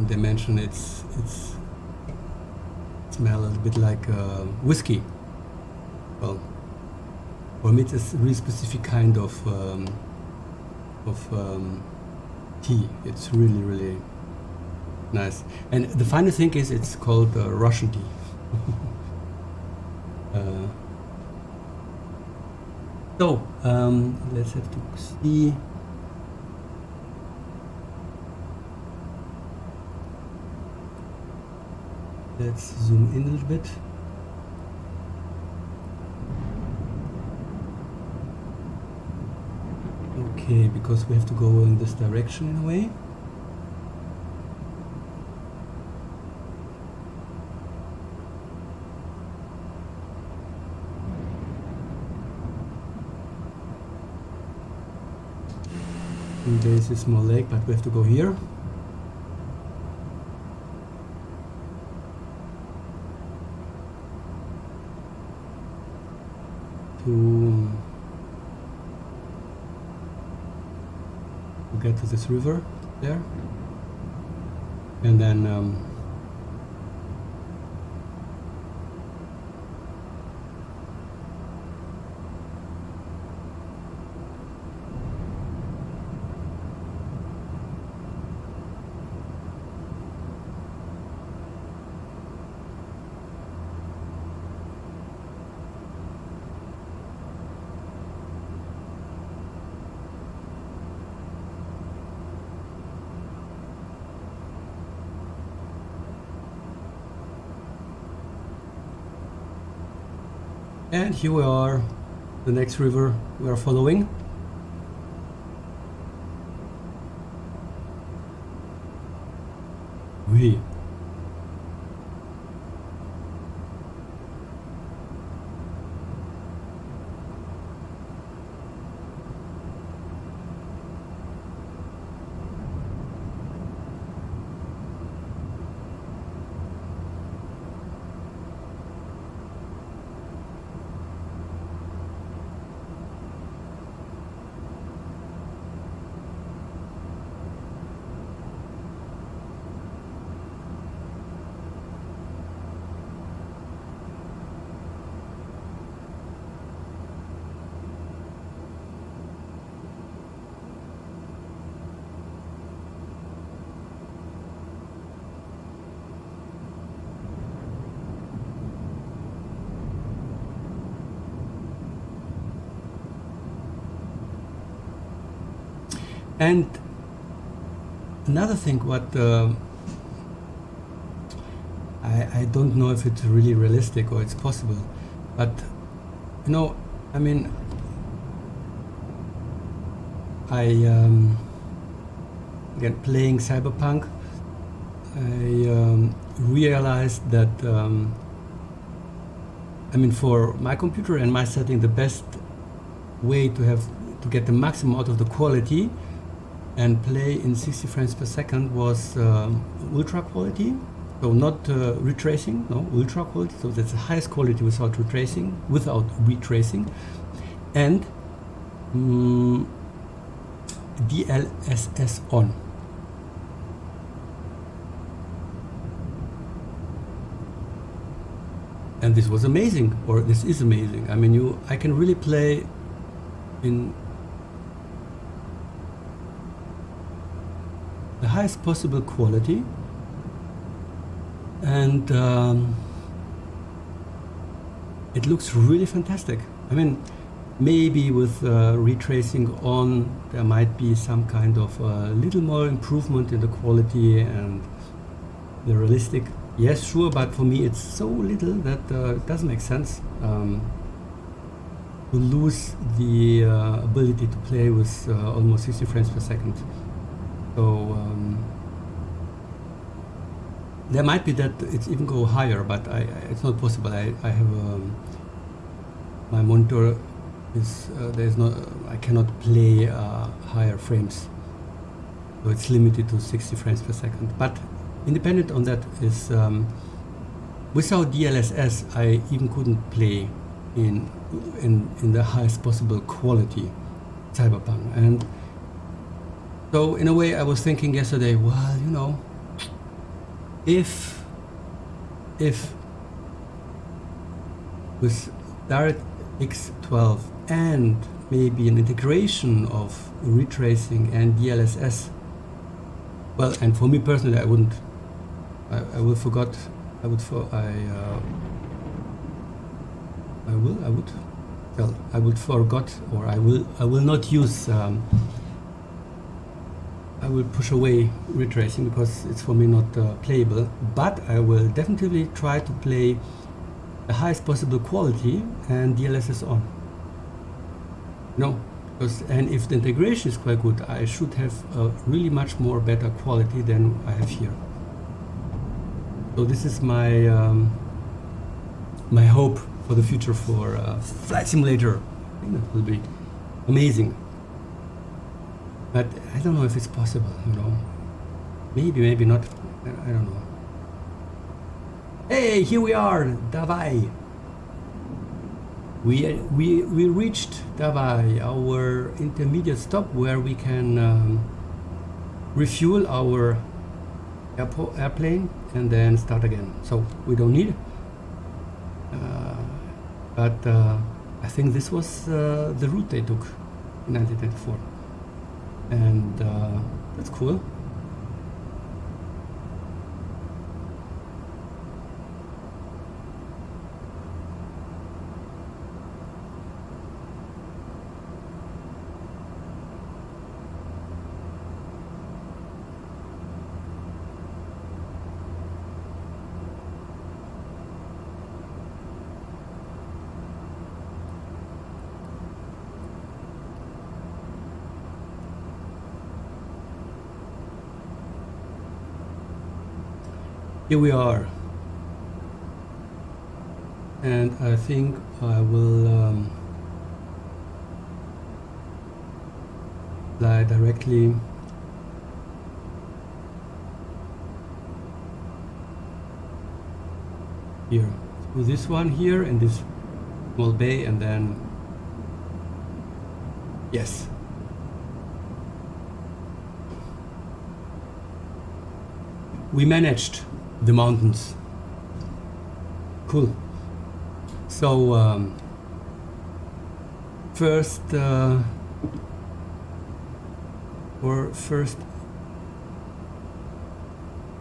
S1: they mentioned it's smell a little bit like whiskey. Well, for me, it's a really specific kind of tea. It's really, really nice. And the funny thing is, it's called Russian tea. So let's have to see. Let's zoom in a little bit. Okay, because we have to go in this direction in a way. And there's a small lake, but we have to go here. To get to this river there, and then and here we are, the next river we are following. Oui. And another thing, what I don't know if it's really realistic or it's possible, but you know, I mean, again, playing Cyberpunk, I realized that I mean, for my computer and my setting, the best way to get the maximum out of the quality and play in 60 frames per second was ultra quality. So not retracing, no, ultra quality. So that's the highest quality without retracing, and DLSS on. And this was amazing, or this is amazing. I mean, I can really play in the highest possible quality, and it looks really fantastic. I mean, maybe with retracing on, there might be some kind of little more improvement in the quality and the realistic. Yes, sure, but for me it's so little that it doesn't make sense to lose the ability to play with almost 60 frames per second. So there might be that it's even go higher, but it's not possible. I have my monitor is there's no, I cannot play higher frames, so it's limited to 60 frames per second. But independent on that is without DLSS I even couldn't play in the highest possible quality Cyberpunk. And so in a way I was thinking yesterday, well, you know, if with DirectX 12 and maybe an integration of retracing and DLSS, well, and for me personally, I would forgot or I will not use I will push away retracing because it's for me not playable, but I will definitely try to play the highest possible quality and DLSS on. No, because, and if the integration is quite good, I should have a really much more better quality than I have here. So this is my my hope for the future for Flight Simulator. I think that will be amazing. But I don't know if it's possible, you know. Maybe, maybe not. I don't know. Hey, here we are, Davai. We reached Davai, our intermediate stop where we can refuel our airplane and then start again. So we don't need. But I think this was the route they took in 1994. And that's cool. Here we are, and I think I will fly directly here through this one here in this small bay, and then yes. We managed the mountains. Cool. So first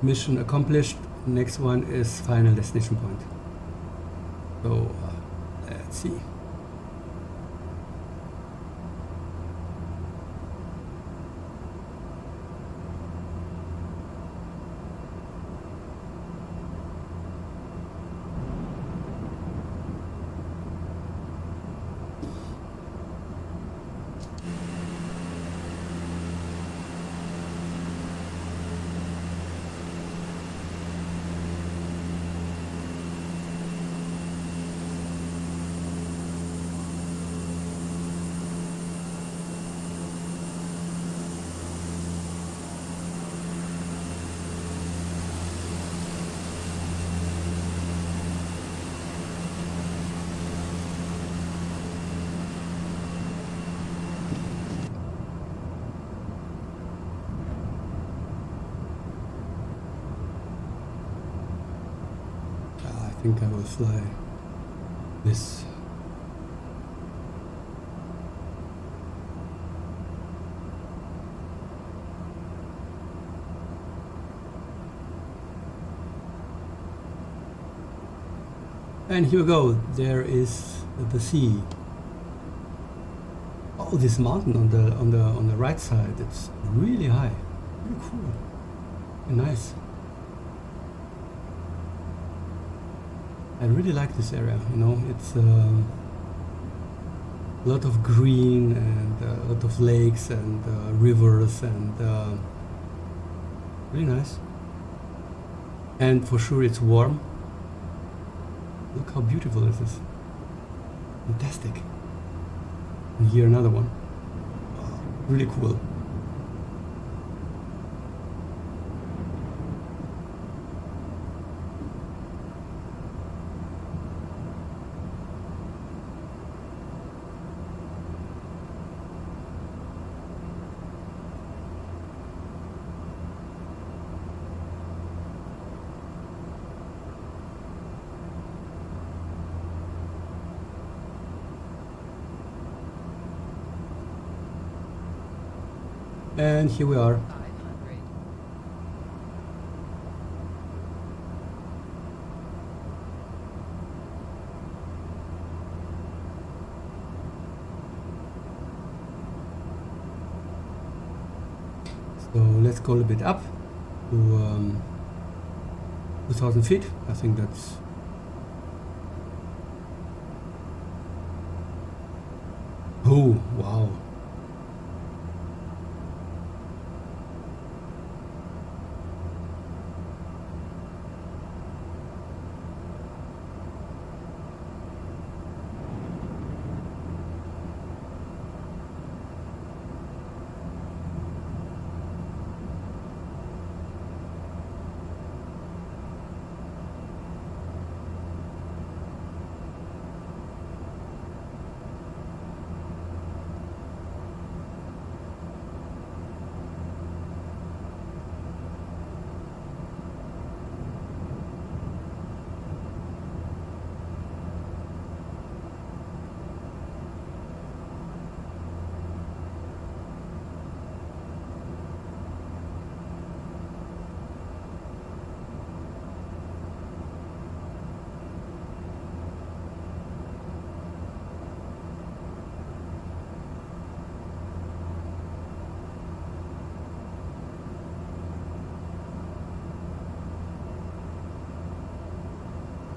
S1: mission accomplished. Next one is final destination point. So let's see. I think I will fly this. And here we go. There is the sea. Oh, this mountain on the right side. It's really high. Really cool. And nice. I really like this area, you know, it's A lot of green and a lot of lakes and rivers and really nice. And for sure it's warm. Look how beautiful this is. Fantastic. And here another one. Wow, really cool. And here we are.
S3: 500.
S1: So let's go a little bit up to 2,000 feet. I think that's oh wow.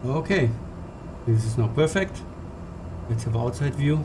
S1: Okay, this is not perfect. Let's have outside view.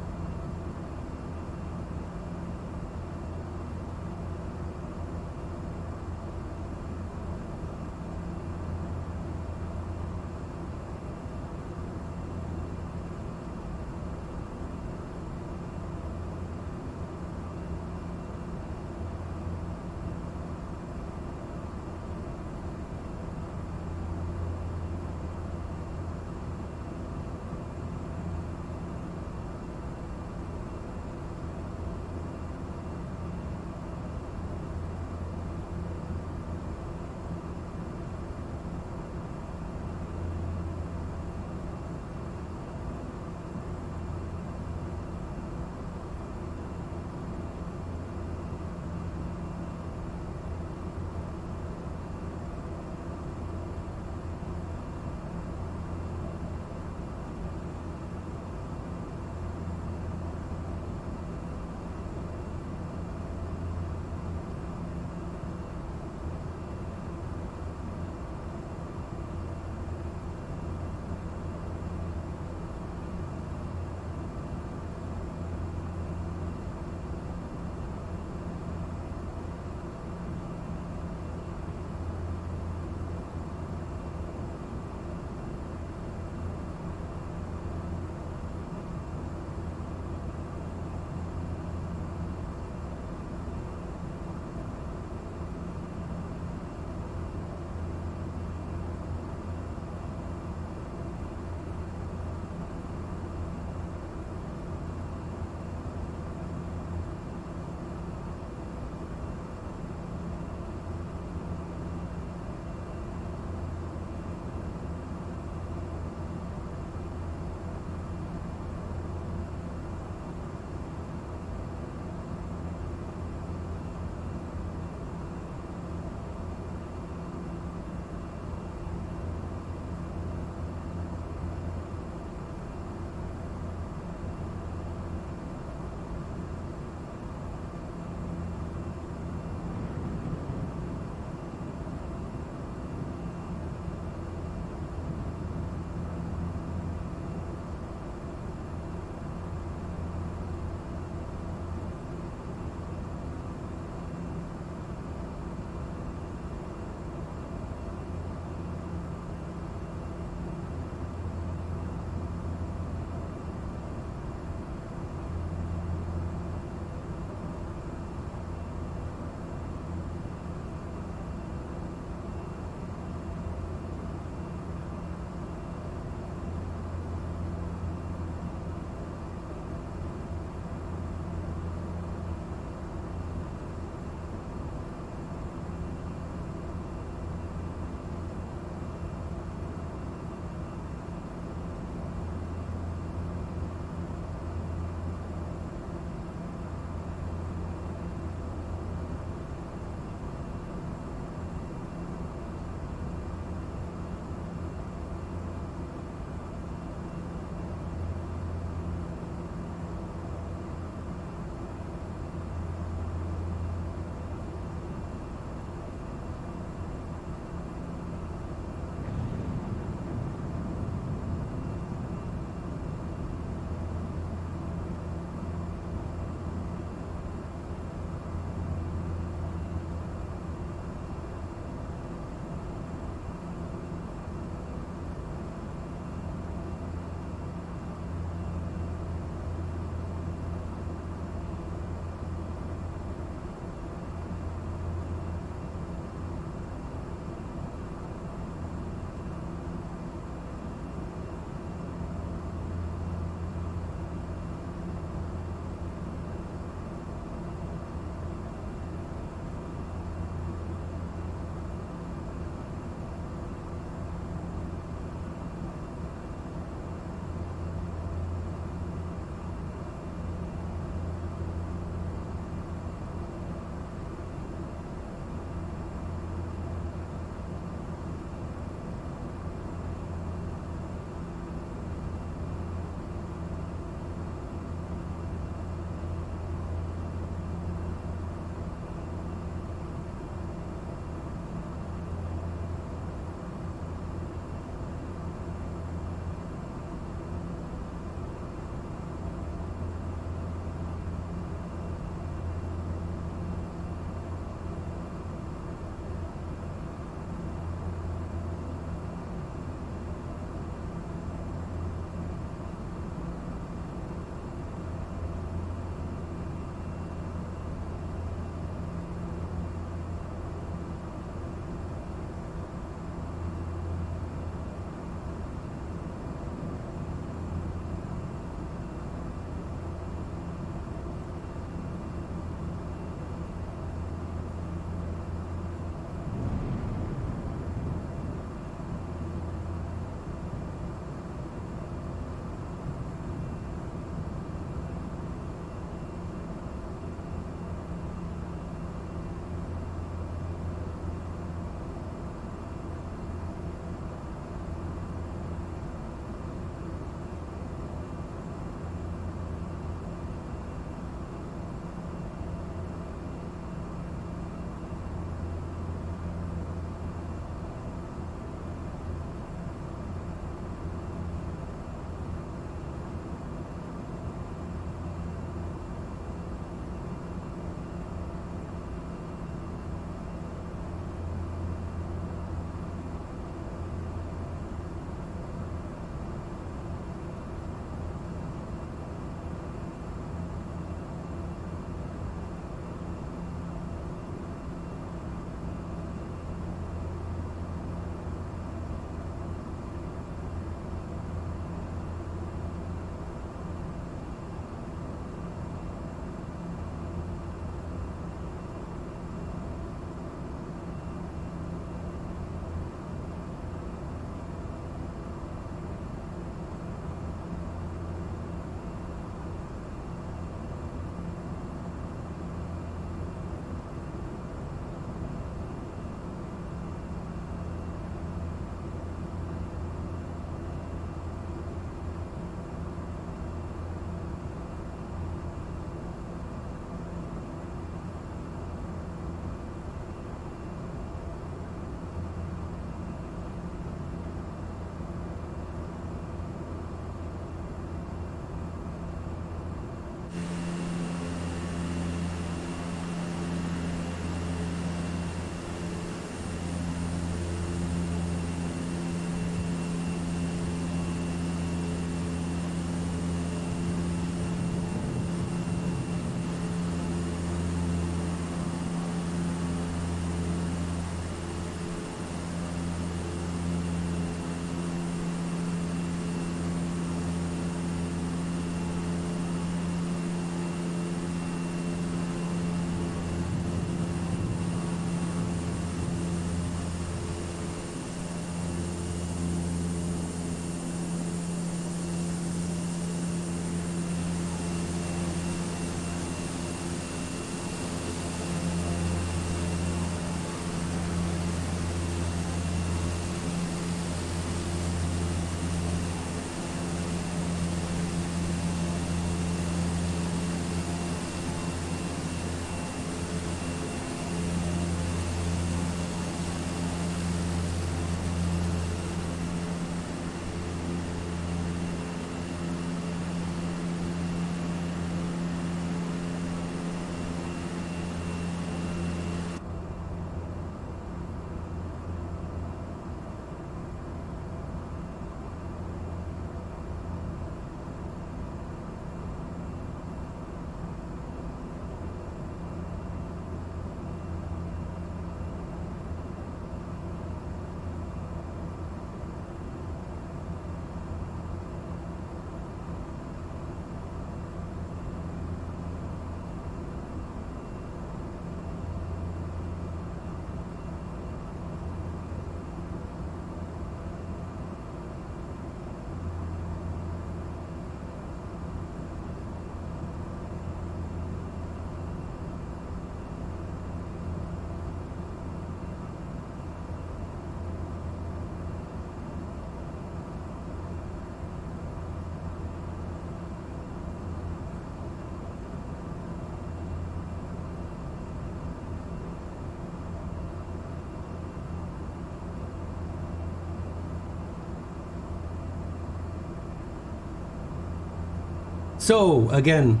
S1: So again,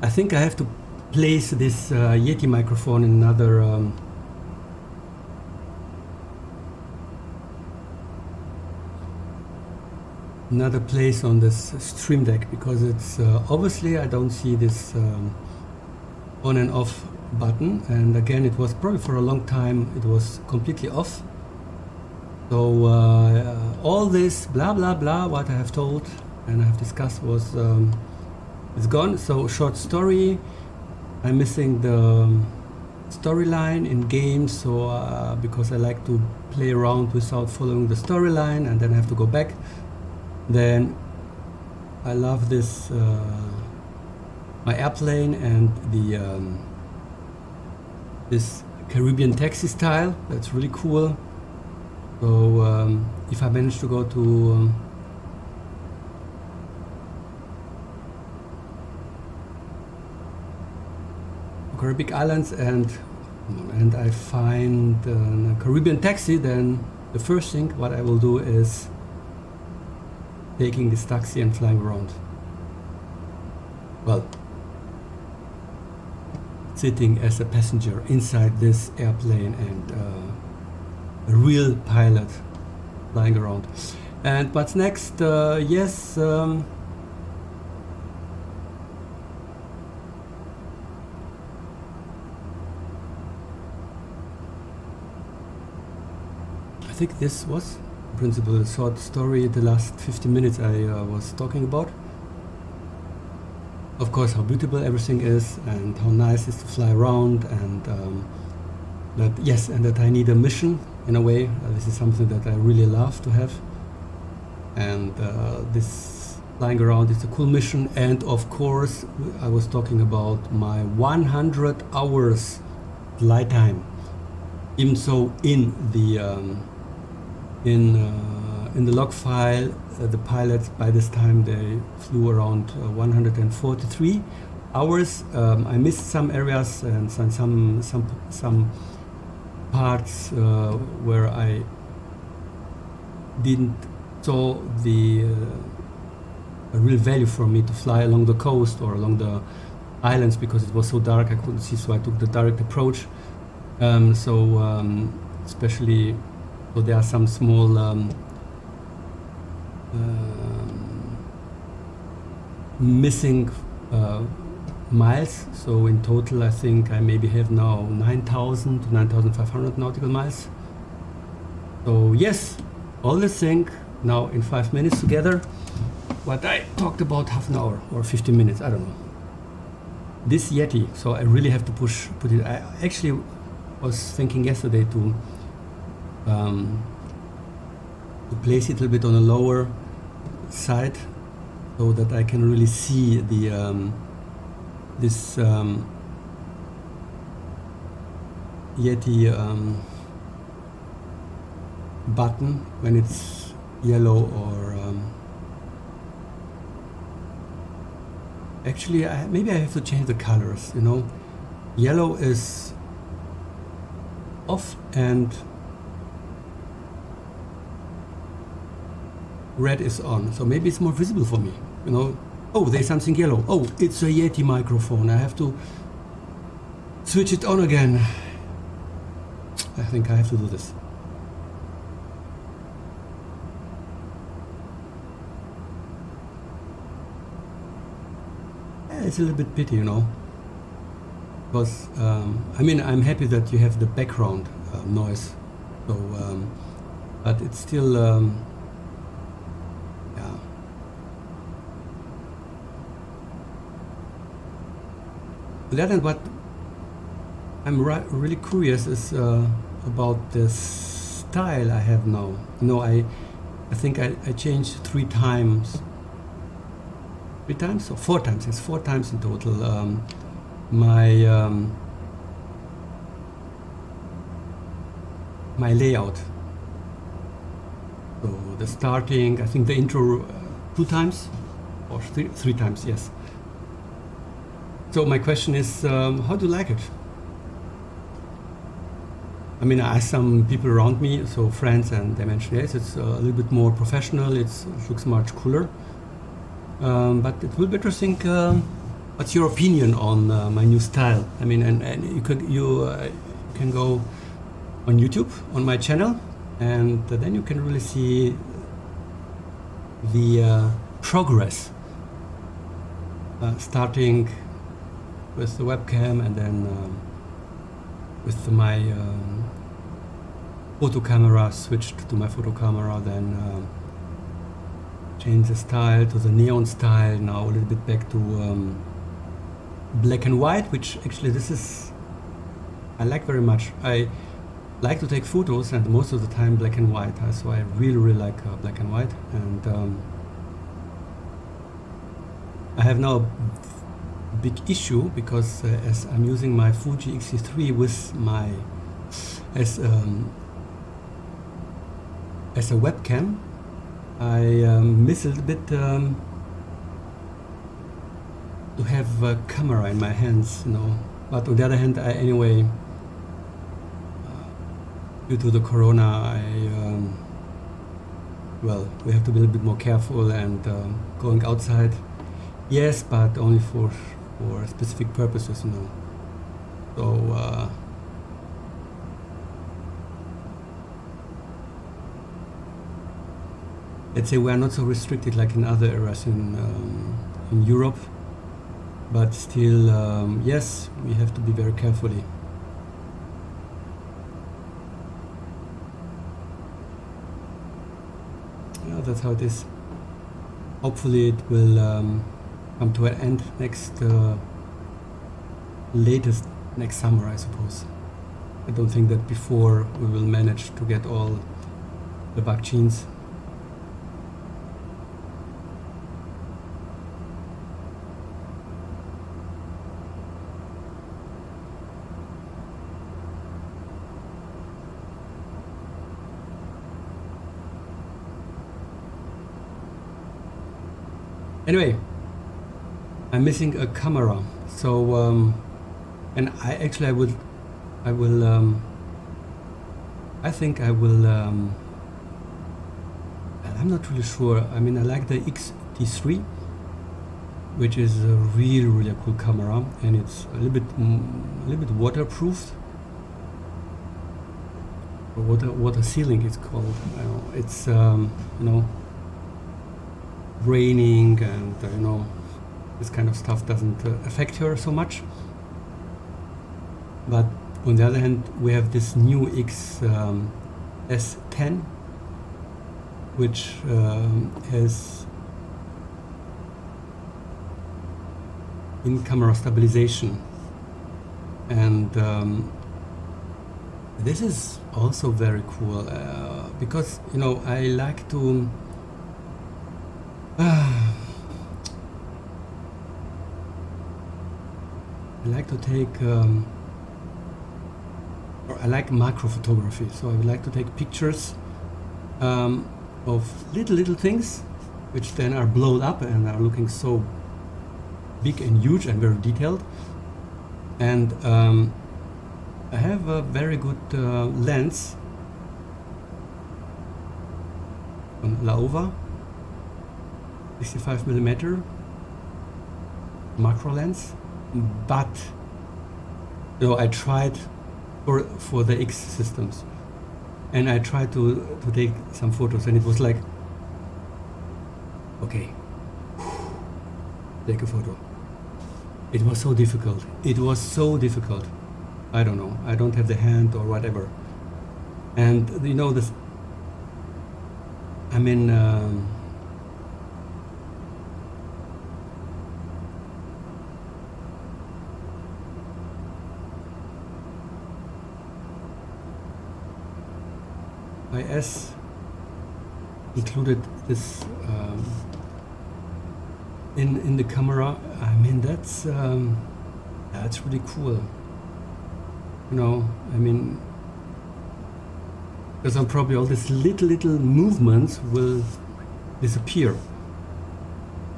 S1: I think I have to place this Yeti microphone in another place on this stream deck, because it's obviously I don't see this on and off button, and again it was probably for a long time it was completely off. So all this blah blah blah what I have told and I have discussed was is gone. So short story, I'm missing the storyline in games, so because I like to play around without following the storyline and then I have to go back. Then I love this my airplane and the this Caribbean taxi style. That's really cool. So if I manage to go to Caribbean islands and I find a Caribbean taxi, then the first thing what I will do is taking this taxi and flying around. Well, sitting as a passenger inside this airplane and a real pilot flying around. And what's next? Yes, I think this was in principle a short story, the last 15 minutes I was talking about. Of course, how beautiful everything is and how nice it is to fly around, and that yes, and that I need a mission in a way. This is something that I really love to have, and this flying around is a cool mission. And of course, I was talking about my 100 hours flight time. Even so, in the log file, the pilots by this time they flew around 143 hours. I missed some areas and some parts where I didn't saw the a real value for me to fly along the coast or along the islands, because it was so dark I couldn't see, so I took the direct approach. Especially, so there are some small missing miles. So in total, I think I maybe have now 9,000 to 9,500 nautical miles. So yes, all this thing now in 5 minutes together. What I talked about half an hour or 15 minutes, I don't know. This Yeti, so I really have to put it. I actually was thinking yesterday to place it a little bit on a lower side, so that I can really see the this Yeti button when it's yellow, or actually maybe I have to change the colors, you know. Yellow is off and red is on, so maybe it's more visible for me, you know. Oh, there's something yellow. Oh, it's a Yeti microphone. I have to switch it on again. I think I have to do this. Yeah, it's a little bit pity, you know, because I mean, I'm happy that you have the background noise, so but it's still yeah. That, and what I'm really curious is about the style I have now. You know, I think I changed 3 times. 3 times or 4 times? It's 4 times in total. My layout. So the starting, I think the intro 2 times or 3 times, yes. So my question is, how do you like it? I mean, I asked some people around me, so friends, and they mentioned yes, it's a little bit more professional. It looks much cooler. But it will be interesting. What's your opinion on my new style? I mean, and you can go on YouTube on my channel, and then you can really see the progress, starting with the webcam and then with my photo camera, switched to my photo camera, then change the style to the neon style, now a little bit back to black and white, which actually this is I like very much. I like to take photos, and most of the time black and white, so I really like black and white. And I have now a big issue because as I'm using my Fuji X-T3 with my as a webcam, I miss a little bit to have a camera in my hands, you know. But on the other hand, anyway, due to the corona, well, we have to be a little bit more careful and going outside, yes, but only for specific purposes, you know. So let's say we are not so restricted like in other areas in Europe, but still, yes, we have to be very carefully. Yeah, that's how it is. Hopefully it will come to an end latest next summer, I suppose. I don't think that before we will manage to get all the vaccines. Anyway, I'm missing a camera, so and I think I will. I'm not really sure. I mean, I like the X-T3, which is a really cool camera, and it's a little bit waterproof. Or water sealing, it's called. It's you know, raining and you know, this kind of stuff doesn't affect her so much. But on the other hand, we have this new S10, which has in-camera stabilization, and this is also very cool because, you know, I like to take or I like macro photography, so I would like to take pictures of little things which then are blown up and are looking so big and huge and very detailed. And I have a very good lens from Laowa, 65mm macro lens, but you know, I tried for the X systems, and I tried to take some photos, and it was like, okay, take a photo. It was so difficult. I don't know, I don't have the hand or whatever. And you know, this, I mean, IS included this in the camera. I mean, that's really cool. You know, I mean, because I'm probably all these little movements will disappear,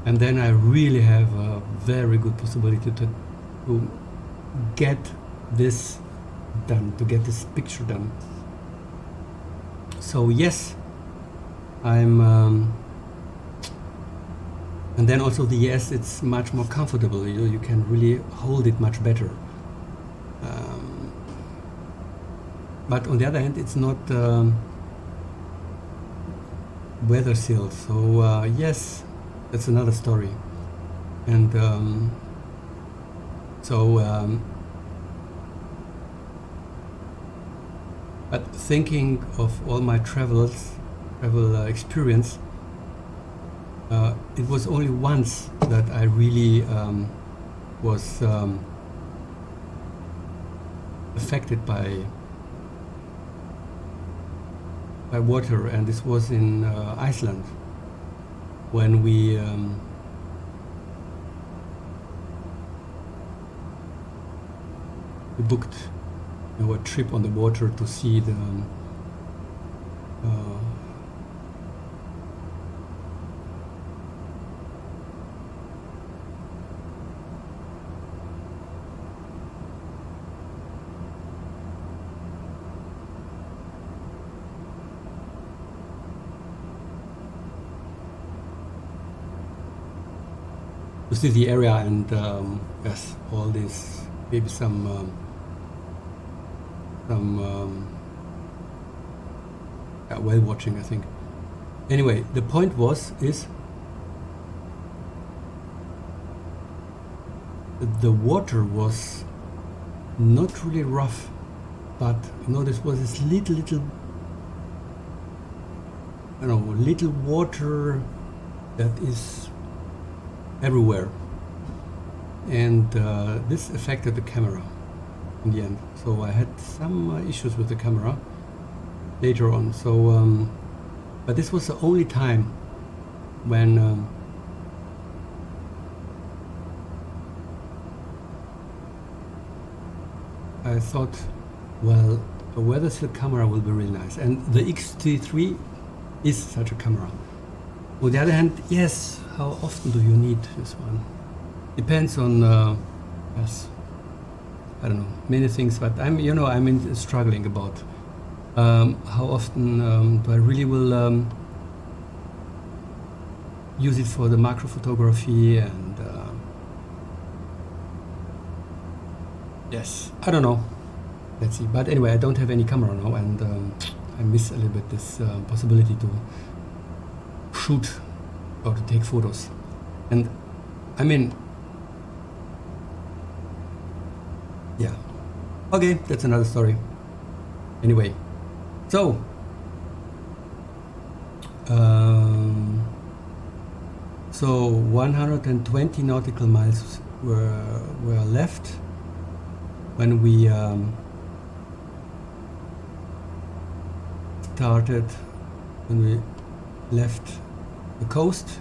S1: and then I really have a very good possibility to get this done, to get this picture done. So yes, I'm And then also the yes, it's much more comfortable. You can really hold it much better. But on the other hand, it's not weather sealed. So yes, that's another story. And but thinking of all my travel experience, it was only once that I really was affected by water, and this was in Iceland when we booked a trip on the water to see the area, and yes, all this, maybe some whale watching, I think. Anyway, the point is the water was not really rough, but this was this little water that is everywhere, and this affected the camera in the end. So I had some issues with the camera later on. So but this was the only time when I thought, well, a weather seal camera will be really nice, and the X-T3 is such a camera. On the other hand, yes, how often do you need this one? Depends on yes, I don't know, many things, but I'm struggling about how often do I really will use it for the macro photography, and yes, I don't know. Let's see. But anyway, I don't have any camera now, and I miss a little bit this possibility to shoot or to take photos. And I mean, yeah, okay, that's another story. Anyway, so so 120 nautical miles were left when we when we left the coast.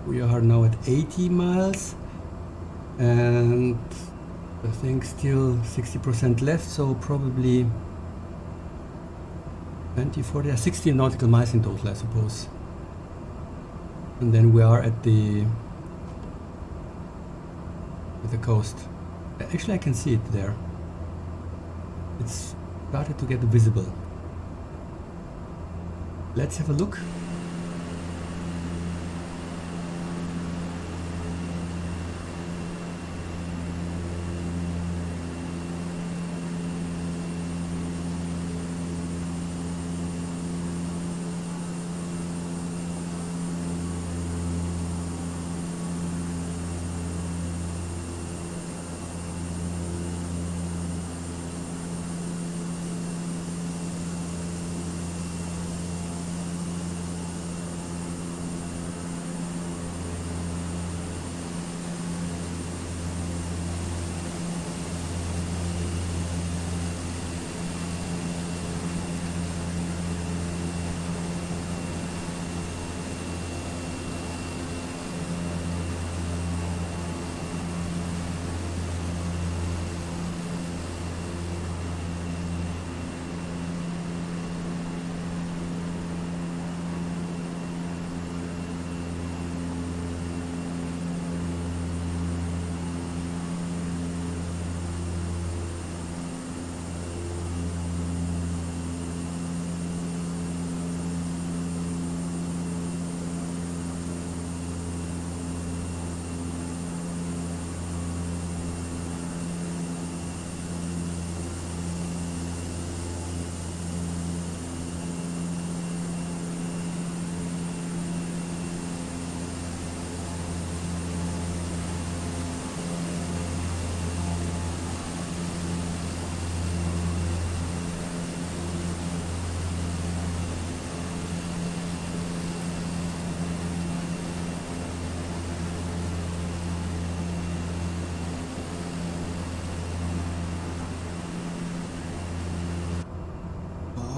S1: We are now at 80 miles, and I think still 60% left, so probably 20, 40, 60 nautical miles in total, I suppose. And then we are at the coast. Actually, I can see it there. It's started to get visible. Let's have a look.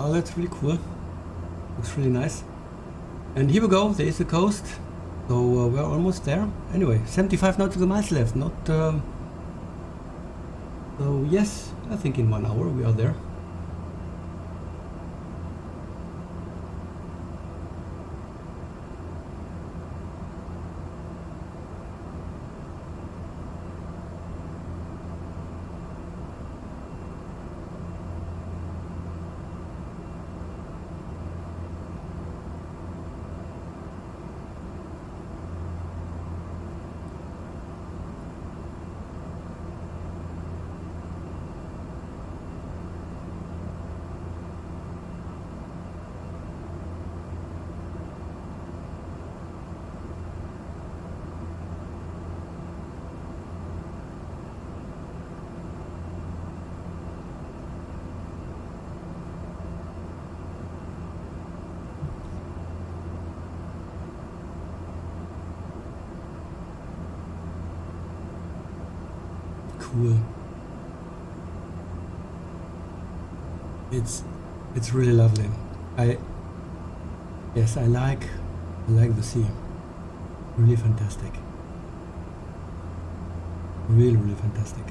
S1: Oh, that's really cool. Looks really nice. And here we go, there is the coast. So we're almost there. Anyway, 75 nautical miles left. Not. So yes, I think in 1 hour we are there. Cool. It's really lovely. I like the sea. Really fantastic. Really fantastic.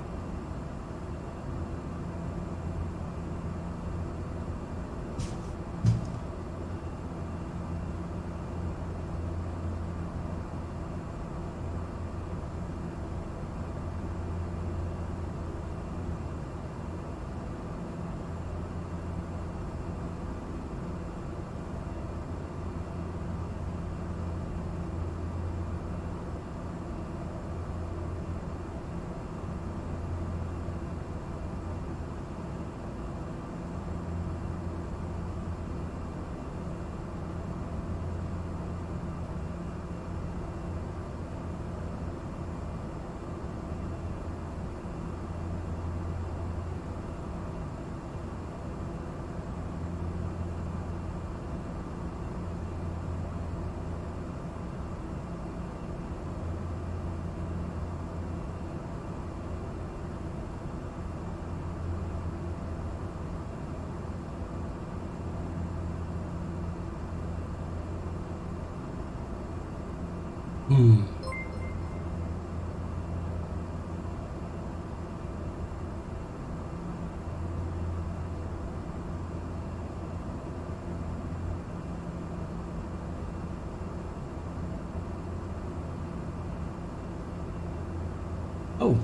S1: Oh.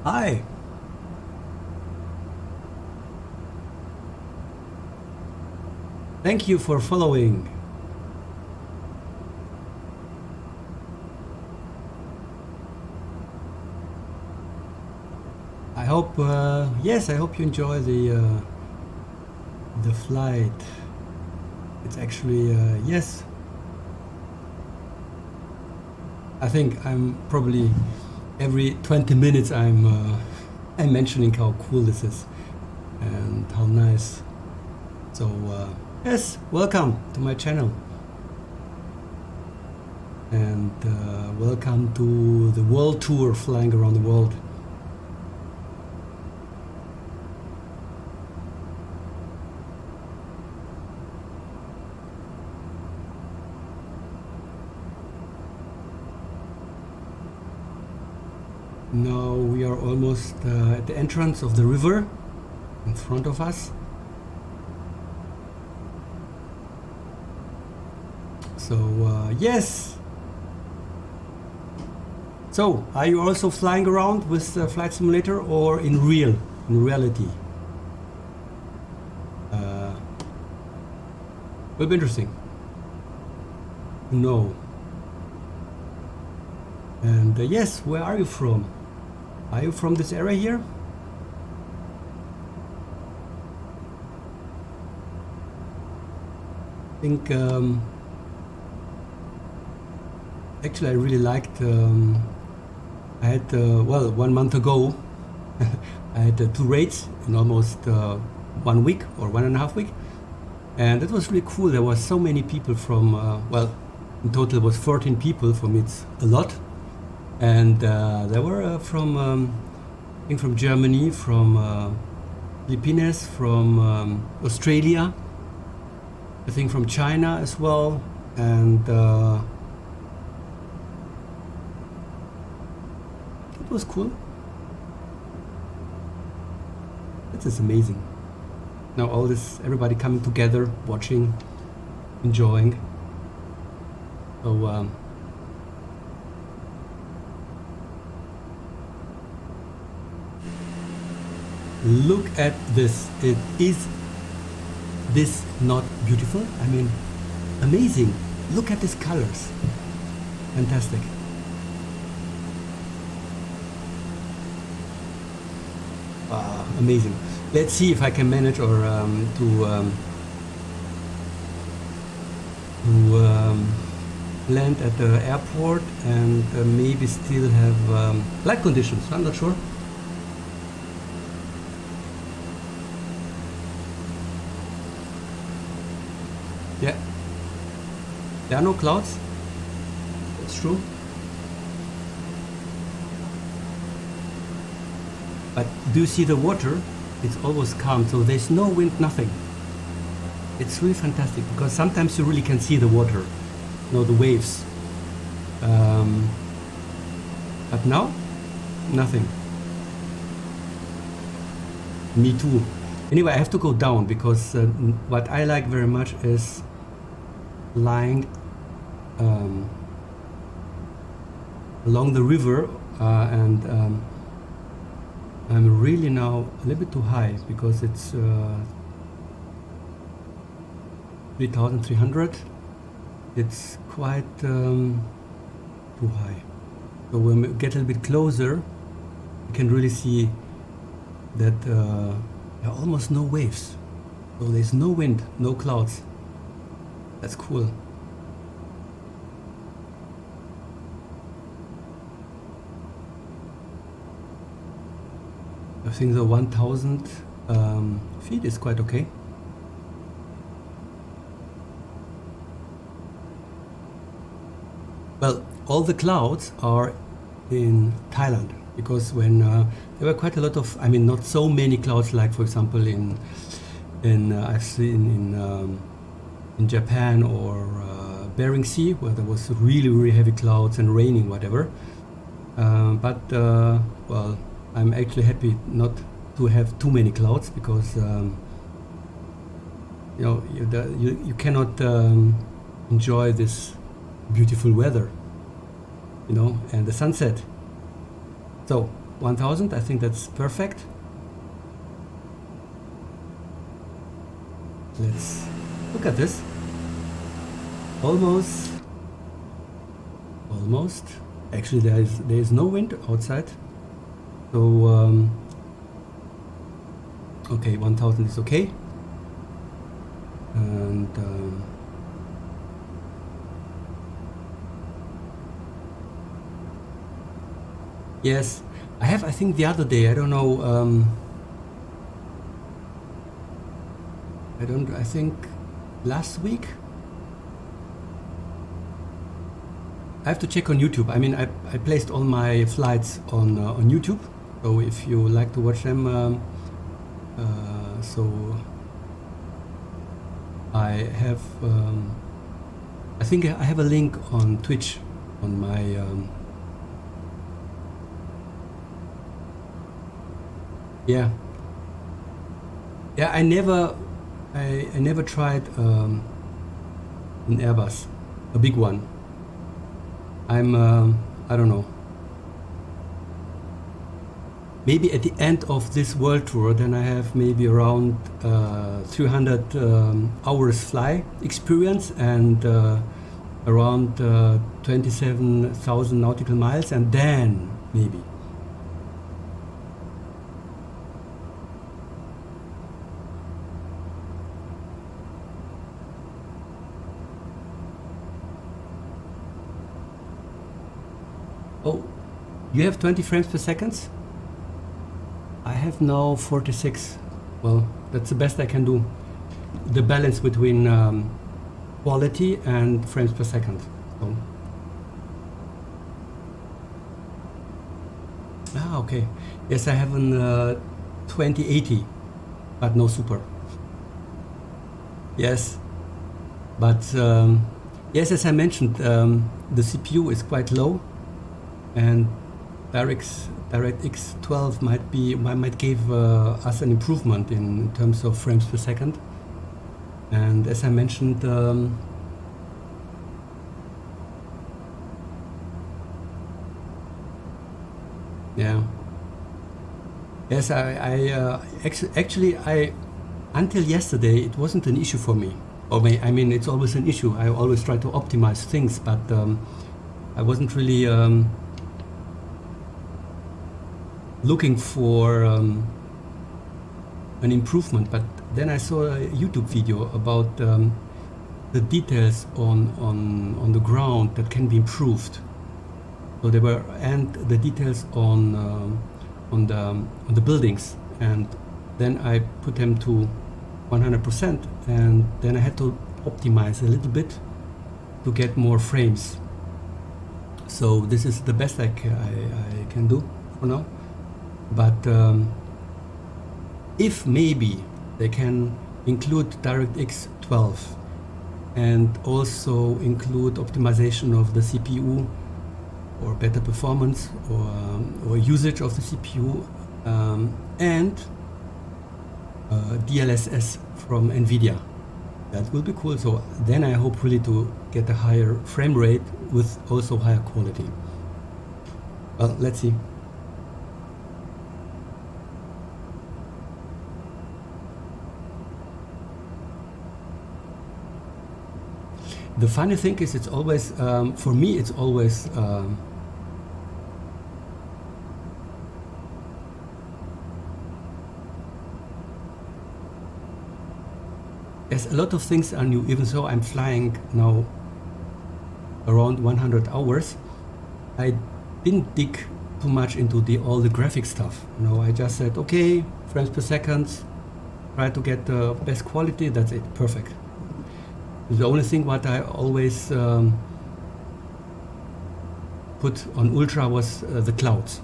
S1: Hi. Thank you for following. I hope, yes, I hope you enjoy the flight. It's actually, yes. I think I'm probably every 20 minutes I'm mentioning how cool this is and how nice. So yes, welcome to my channel and welcome to the world tour, flying around the world. Now we are almost at the entrance of the river in front of us. So yes. So are you also flying around with the Flight Simulator or in reality? Will be interesting to know. And yes, where are you from? Are you from this area here? I think actually I really liked I had well, 1 month ago I had 2 raids in almost 1 week or 1.5 weeks, and it was really cool. There was so many people from well, in total it was 14 people. For me it's a lot. And they were from I think from Germany, from Filipinas, from Australia, I think from China as well, and it was cool. This is amazing. Now all this, everybody coming together, watching, enjoying. So look at this. It is this not beautiful? I mean, amazing. Look at these colors. Fantastic. Amazing. Let's see if I can manage or to land at the airport and maybe still have light conditions. I'm not sure. Yeah, there are no clouds. That's true. But do you see the water? It's always calm, so there's no wind, nothing. It's really fantastic because sometimes you really can see the water, you know, the waves. But now, nothing. Me too. Anyway, I have to go down because what I like very much is lying along the river and I'm really now a little bit too high because it's 3,300. It's quite too high. So when we get a little bit closer, you can really see that there are almost no waves. So there's no wind, no clouds. That's cool. I think the 1,000 feet is quite okay. Well, all the clouds are in Thailand because when there were quite a lot of, I mean, not so many clouds like, for example, in I've seen in Japan or Bering Sea where there was really heavy clouds and raining, whatever. Well, I'm actually happy not to have too many clouds because you know you cannot enjoy this beautiful weather, you know, and the sunset. So 1,000, I think that's perfect. Let's look at this. Almost. Actually, there is no wind outside. So okay, 1,000 is okay, and yes, I think the other day, I don't know, I think last week. I have to check on YouTube. I mean, I placed all my flights on YouTube. So if you like to watch them, so I have, I think I have a link on Twitch on my, yeah, I never tried an Airbus, a big one. I don't know. Maybe at the end of this world tour, then I have maybe around 300 hours fly experience and around 27,000 nautical miles, and then maybe. Oh, you have 20 frames per second? I have now 46. Well, that's the best I can do. The balance between quality and frames per second. So. Okay. Yes, I have an 2080. but no super. Yes, but yes, as I mentioned, the CPU is quite low, and DirectX 12 might give us an improvement in terms of frames per second. And as I mentioned, yeah. Yes, actually, until yesterday, it wasn't an issue for me. I mean, it's always an issue. I always try to optimize things, but I wasn't really looking for an improvement. But then I saw a YouTube video about the details on the ground that can be improved. So there were, and the details on the buildings, and then I put them to 100%, and then I had to optimize a little bit to get more frames. So this is the best I can do for now. But if maybe they can include DirectX 12 and also include optimization of the CPU or better performance or usage of the CPU and DLSS from NVIDIA, that will be cool. So then I hope really to get a higher frame rate with also higher quality. Well, let's see. The funny thing is, it's always, for me, it's always yes, a lot of things are new, even though I'm flying now around 100 hours. I didn't dig too much into all the graphic stuff. You know, I just said, okay, frames per second, try to get the best quality, that's it, perfect. The only thing what I always put on ultra was the clouds.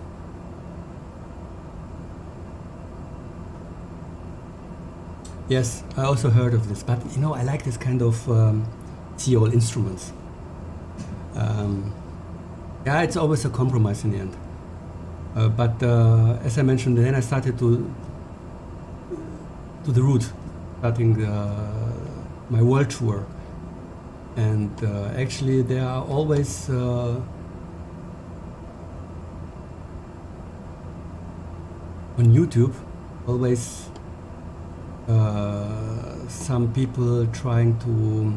S1: Yes, I also heard of this, but you know, I like this kind of Seoul instruments. Yeah, it's always a compromise in the end. But as I mentioned, then I started to the route, starting my world tour. And actually there are always on YouTube always some people trying to,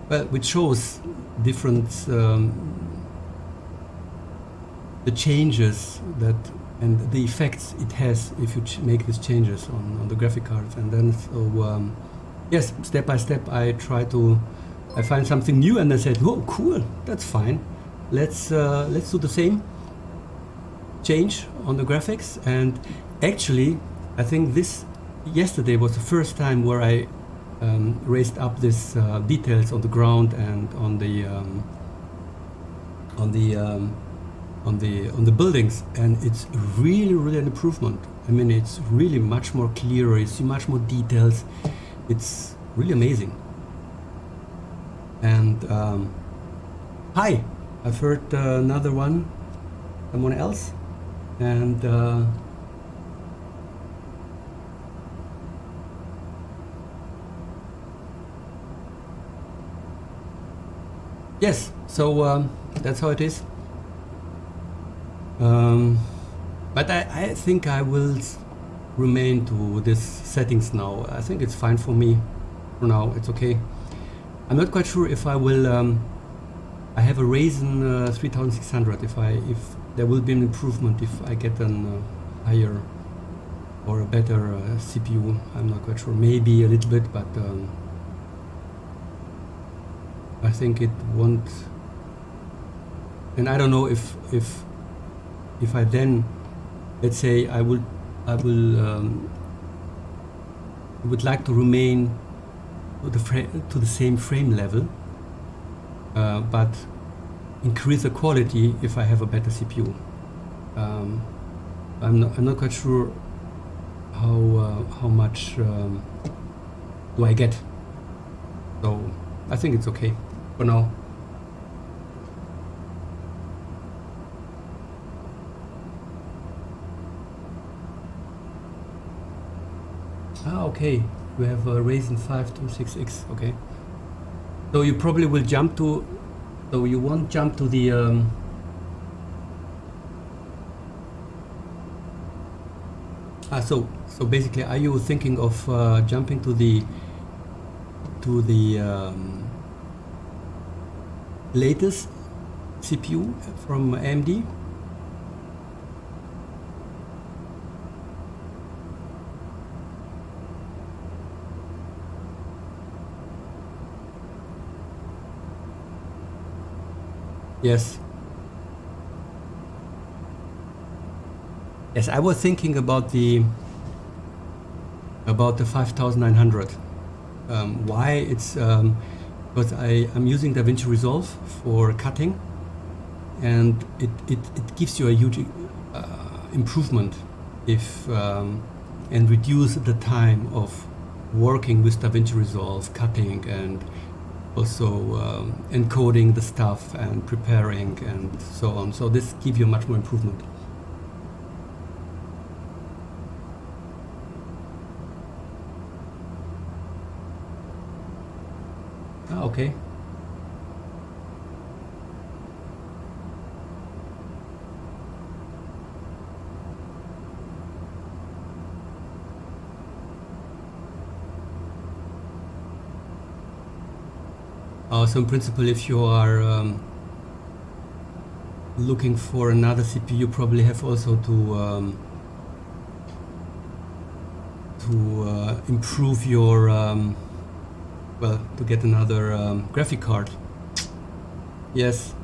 S1: well, which shows different the changes that and the effects it has if you make these changes on the graphic cards. And then so yes, step by step I find something new, and I said, oh cool, that's fine, let's do the same change on the graphics. And actually I think yesterday was the first time where I raised up this details on the ground and on the buildings, and it's really an improvement. I mean, it's really much more clearer, you see much more details, it's really amazing. And hi, I've heard another one, someone else, and yes, so that's how it is. But I think I will remain to these settings now. I think it's fine for me for now, it's okay. I'm not quite sure if I will I have a Ryzen 3600, if there will be an improvement if I get a higher or a better CPU. I'm not quite sure, maybe a little bit, but I think it won't. And I don't know if I then, let's say I would like to remain to the same frame level, but increase the quality if I have a better CPU. I'm not quite sure how much do I get. So I think it's okay for now. Okay, we have a Ryzen 5 26X. Okay, so you probably will jump to, so you won't jump to the so basically, are you thinking of jumping to the latest CPU from AMD? Yes. Yes, I was thinking about the 5900. Why? It's because I'm using DaVinci Resolve for cutting, and it gives you a huge improvement if and reduce the time of working with DaVinci Resolve, cutting, and also encoding the stuff and preparing and so on. So this gives you much more improvement. Okay. So in principle, if you are looking for another CPU, you probably have also to improve your well, to get another graphic card. Yes.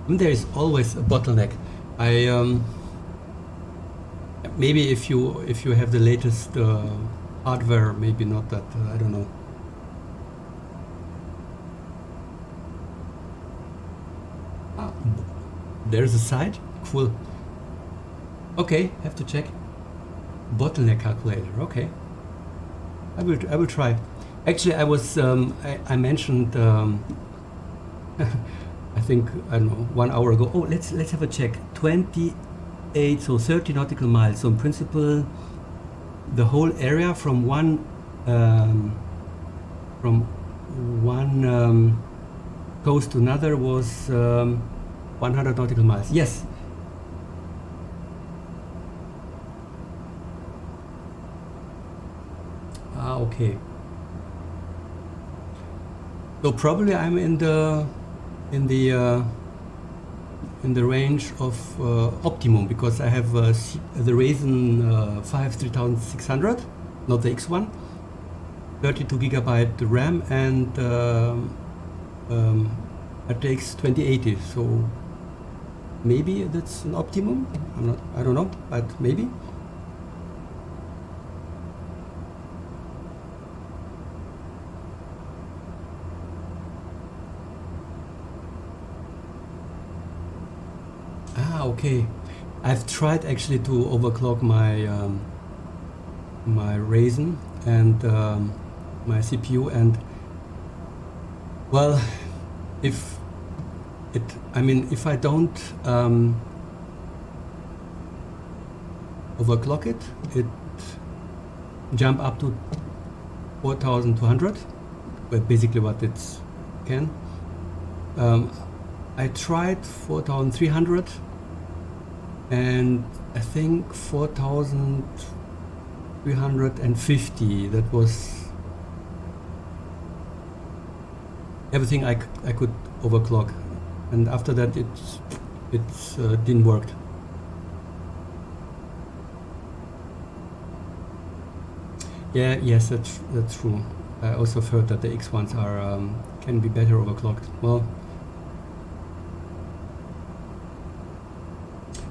S1: There is always a bottleneck. Maybe if you have the latest hardware, maybe not that. I don't know. There's a site. Cool. Okay, have to check. Bottleneck calculator. Okay. I will try. Actually, I was I mentioned. I think, I don't know, 1 hour ago. Oh, let's have a check. 28, so 30 nautical miles. So in principle, the whole area from one coast to another was 100 nautical miles. Yes. Okay. So probably I'm in the range of optimum, because I have the Ryzen 5 3600, not the X1, 32 gigabyte RAM, and RTX 2080. So maybe that's an optimum. I don't know, but maybe. Okay, I've tried actually to overclock my my Ryzen and my CPU, and well, if I don't overclock it, it jump up to 4200, but basically what it can. I tried 4300. And I think 4,350. That was everything I could overclock, and after that it didn't work. Yeah, yes, that's true. I also heard that the X1s are can be better overclocked. Well.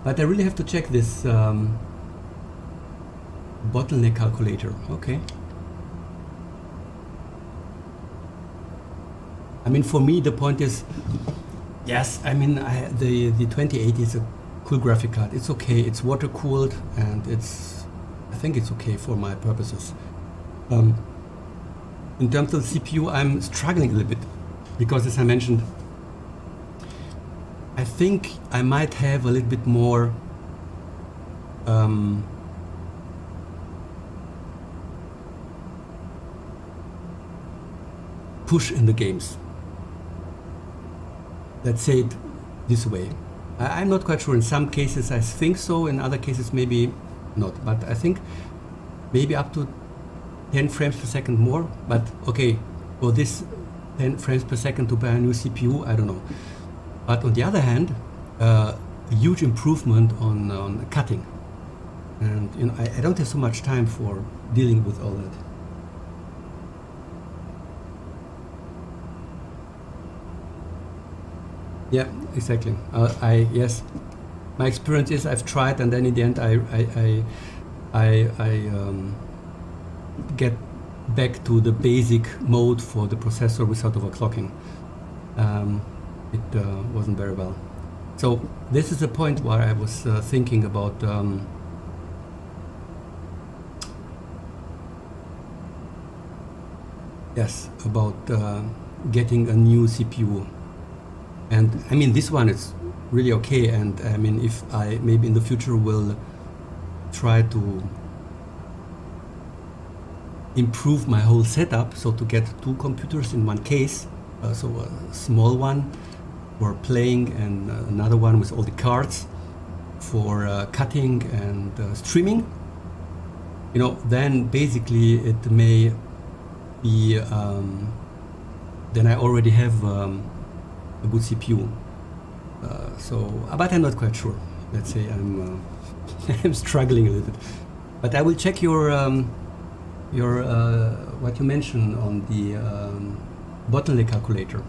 S1: But I really have to check this bottleneck calculator. Okay. mean, for me, the point is, yes, I mean, the 2080 is a cool graphic card. It's okay. It's water cooled, and I think it's okay for my purposes. In terms of CPU, I'm struggling a little bit because, as I mentioned, I think I might have a little bit more push in the games. Let's say it this way. I'm not quite sure. In some cases I think so, in other cases maybe not. But I think maybe up to 10 frames per second more. But okay, for this 10 frames per second to buy a new CPU, I don't know. But on the other hand, a huge improvement on cutting. And you know, I don't have so much time for dealing with all that. Yeah, exactly. Yes, my experience is I've tried, and then in the end I get back to the basic mode for the processor without overclocking. It wasn't very well. So this is a point where I was thinking about getting a new CPU. And I mean, this one is really okay, and I mean, if I maybe in the future will try to improve my whole setup, so to get two computers in one case, so a small one for playing and another one with all the cards for cutting and streaming, you know, then basically it may be, then I already have a good CPU. But I'm not quite sure. Let's say I'm I'm struggling a little bit. But I will check your what you mentioned on the bottleneck calculator.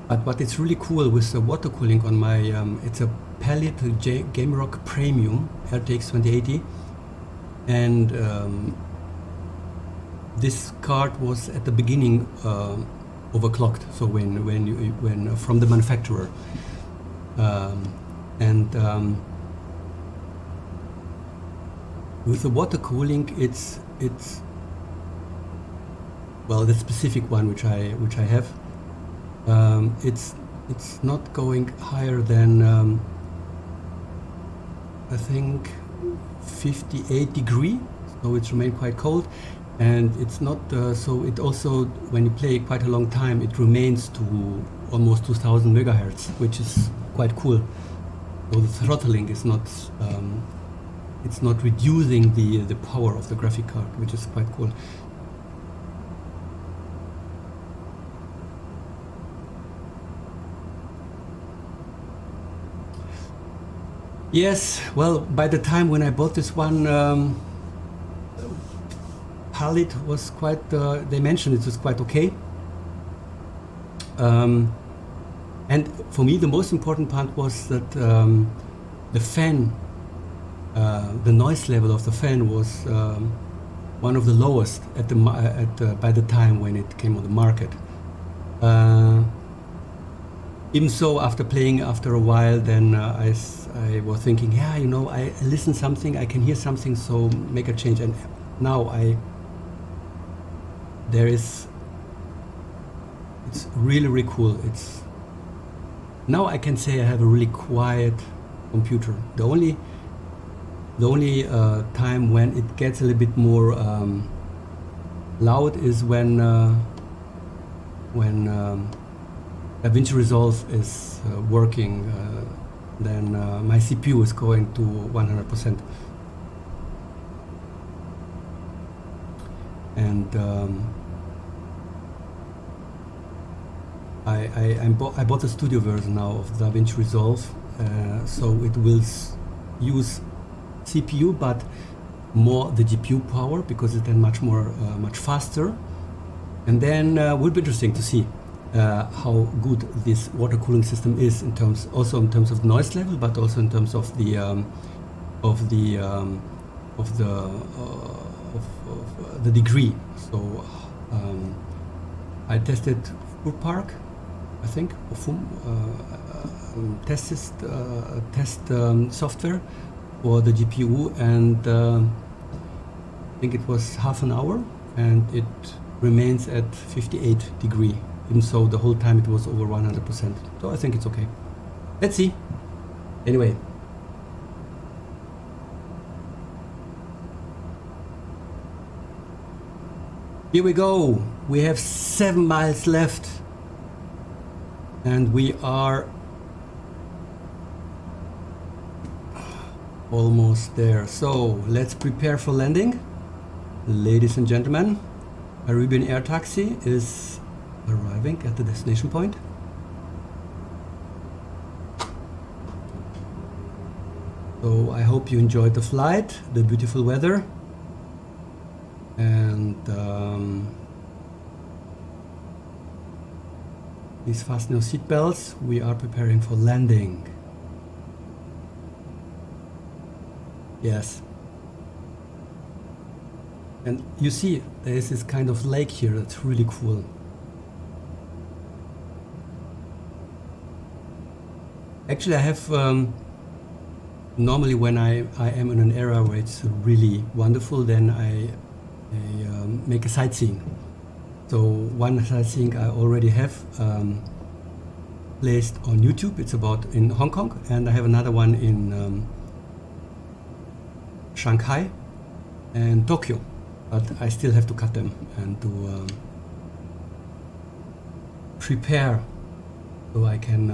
S1: But what is really cool with the water cooling on my, it's a Palette GameRock Premium RTX 2080, and this card was at the beginning overclocked. So when from the manufacturer, with the water cooling, it's well, the specific one which I have. It's not going higher than I think 58 degrees, so it's remained quite cold, and it's not so it also, when you play quite a long time, it remains to almost 2000 megahertz, which is quite cool. So the throttling is not it's not reducing the power of the graphic card, which is quite cool. Yes, well, by the time when I bought this one, palette was quite, they mentioned it was quite okay. And for me, the most important part was that the fan, the noise level of the fan was one of the lowest by the time when it came on the market. Even so, after playing after a while, then I was thinking, yeah, you know, I listen something, I can hear something, so make a change. And now it's really, really cool. Now I can say I have a really quiet computer. The only time when it gets a little bit more loud is when DaVinci Resolve is working, then my CPU is going to 100%. And I bought the studio version now of DaVinci Resolve, so it will use CPU but more the GPU power, because it's then much faster. And then would be interesting to see how good this water cooling system is in terms, also in terms of noise level, but also in terms of the degree. So I tested Food Park, I think, or test software for the GPU, and I think it was half an hour, and it remains at 58 degree, even so the whole time it was over 100%. So I think it's okay. Let's see. Anyway. Here we go. We have 7 miles left. And we are almost there. So let's prepare for landing. Ladies and gentlemen, Arabian Air Taxi is arriving at the destination point. So I hope you enjoyed the flight, the beautiful weather, and please fasten your seatbelts. We are preparing for landing. Yes. And you see, there is this kind of lake here that's really cool. Actually, I have, normally when I am in an area where it's really wonderful, then I make a sightseeing. So one sightseeing I already have placed on YouTube. It's about in Hong Kong, and I have another one in Shanghai and Tokyo. But I still have to cut them and to prepare so I can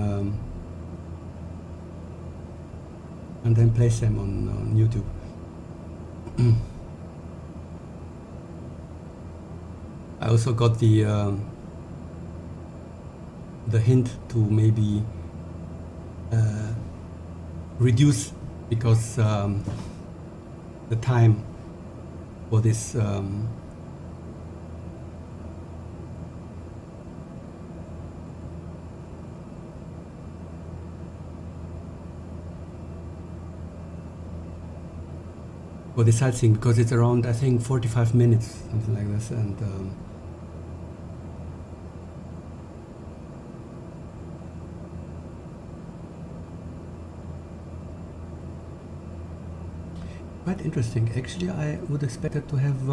S1: and then place them on YouTube. I also got the hint to maybe reduce, because the time for this sightseeing, because it's around, I think, 45 minutes, something like this, and quite interesting. Actually, I would expect it to have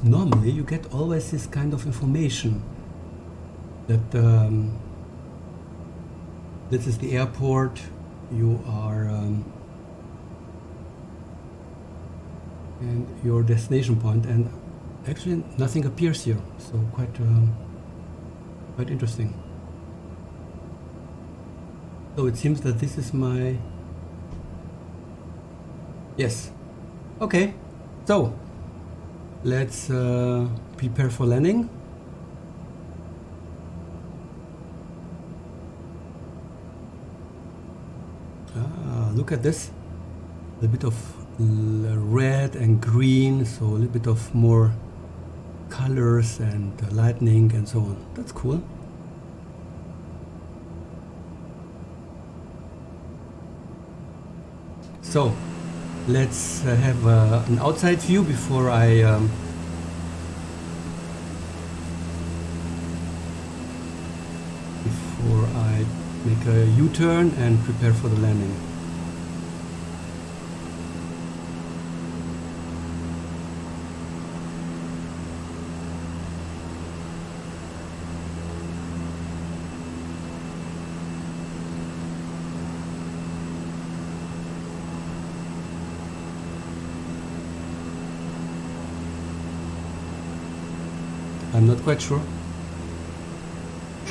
S1: normally you get always this kind of information that this is the airport, you are and your destination point, and actually nothing appears here, so quite interesting. So it seems that this is my, yes, okay, so let's prepare for landing. Look at this, a bit of red and green, so a little bit of more colors and lightning and so on. That's cool. So let's have an outside view before I make a U-turn and prepare for the landing. I'm not quite sure.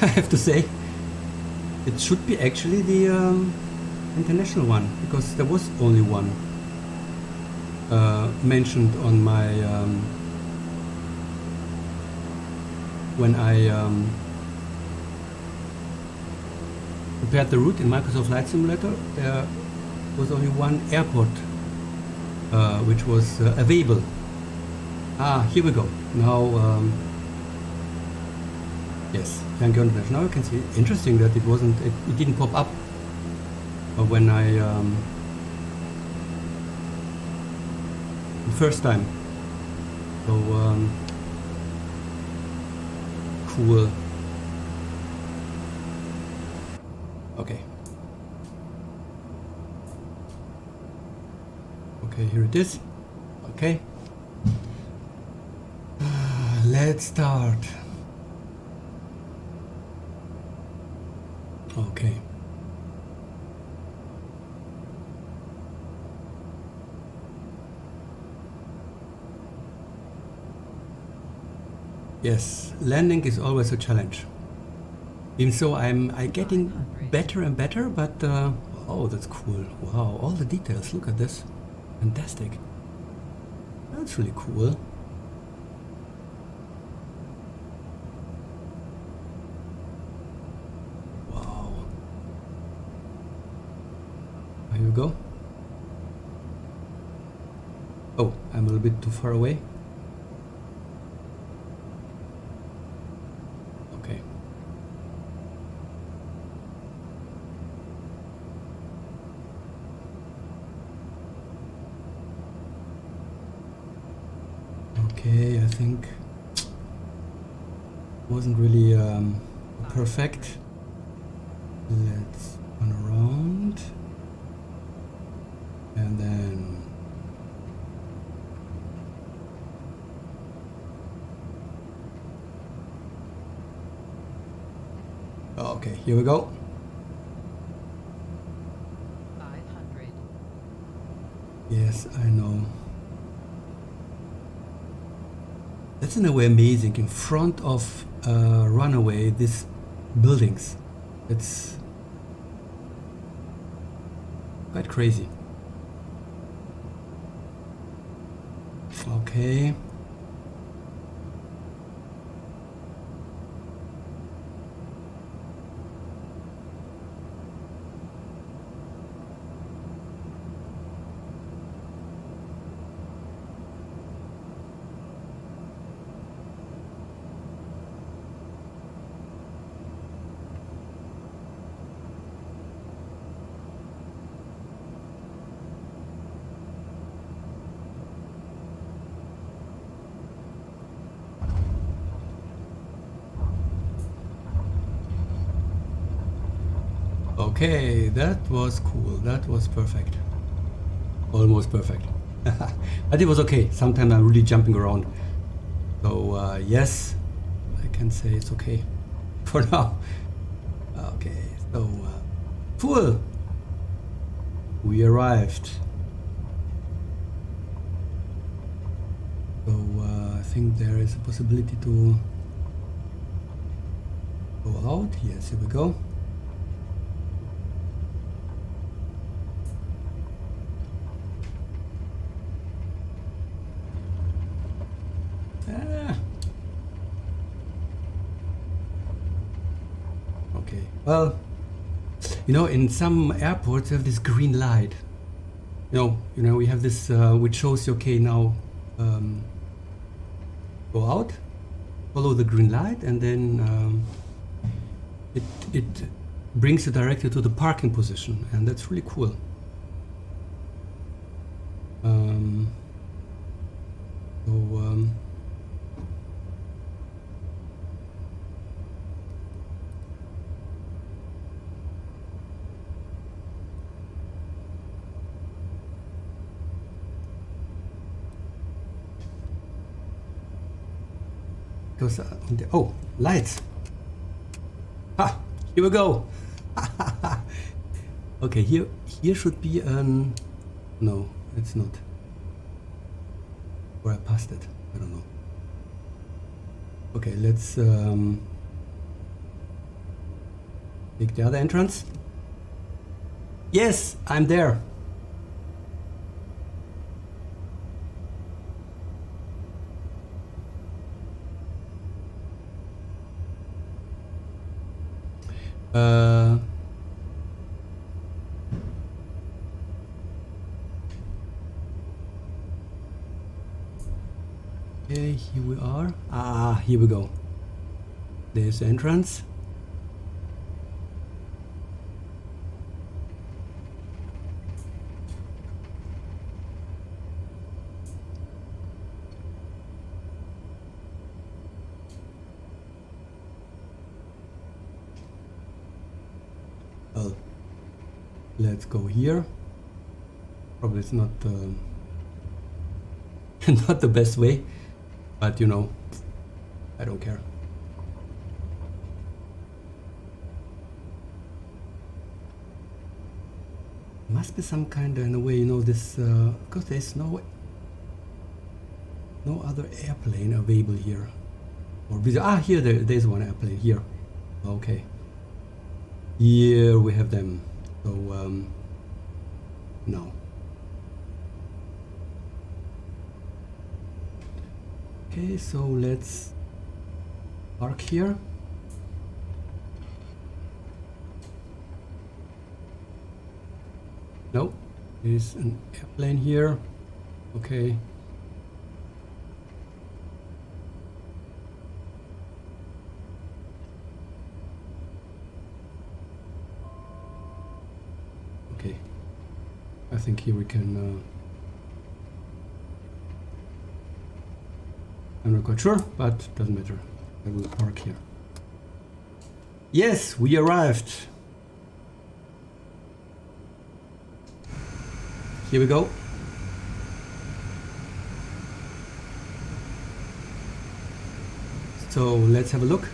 S1: I have to say, it should be actually the international one, because there was only one mentioned on my when I prepared the route in Microsoft Flight Simulator. There was only one airport which was available. Ah, here we go. Now, yes, Yangon International. Now you can see. Interesting that it wasn't. It didn't pop up when I the first time. So cool. Okay. Okay, here it is. Okay. Let's start. Okay. Yes, landing is always a challenge. Even so, I'm getting better and better, but oh, that's cool. Wow, all the details. Look at this. Fantastic. That's really cool. Wow. Here we go. Oh, I'm a little bit too far away. Okay. Okay, I think wasn't really perfect. Let's turn around and then okay, here we go.
S3: 500.
S1: Yes, I know. That's in a way amazing. In front of runaway, these buildings. It's quite crazy. Okay. Okay, that was cool. That was perfect. Almost perfect. But it was okay. Sometimes I'm really jumping around. So yes, I can say it's okay for now. Okay, so cool. We arrived. So I think there is a possibility to go out. Yes, here we go. Okay, well, you know, in some airports you have this green light. You know, we have this which shows you, okay, now go out, follow the green light, and then it brings you directly to the parking position, and that's really cool. Oh, lights. Ah, here we go. Okay, here should be an... No, it's not. Or I passed it. I don't know. Okay, let's take the other entrance. Yes, I'm there. Okay, here we are. Ah, here we go. There's the entrance. Well, let's go here. Probably it's not not the best way, but you know, I don't care. Must be some kind of, in a way, you know, this because there's no other airplane available here. Or here there's one airplane here. Okay. Here we have them. So no. Okay, so let's park here. No, there's an airplane here. Okay. Okay. I think here we can. I'm not quite sure, but doesn't matter. I will park here. Yes, we arrived. Here we go. So let's have a look.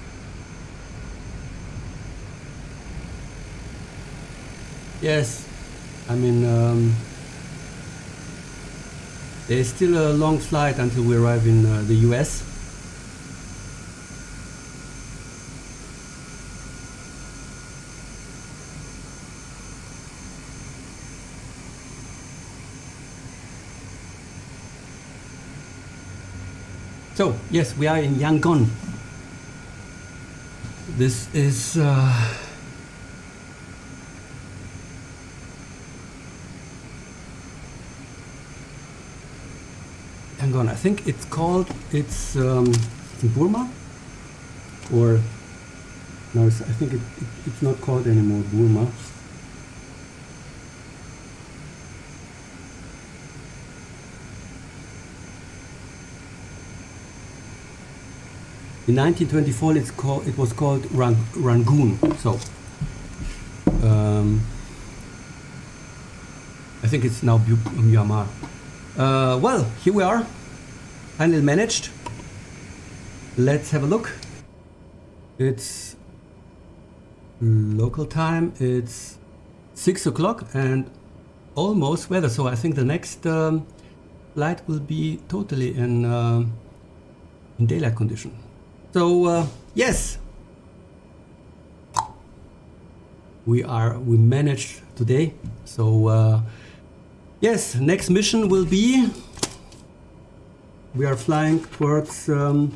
S1: Yes, I mean, there's still a long flight until we arrive in the US. So, yes, we are in Yangon. This is Yangon. I think it's called, it's Burma, or no, I think it's not called anymore Burma. In 1924, it was called Rangoon. So I think it's now Myanmar. Well, here we are. Finally managed. Let's have a look. It's local time. It's 6 o'clock and almost weather. So I think the next flight will be totally in daylight condition. So yes, we managed today. So yes, next mission will be, we are flying towards to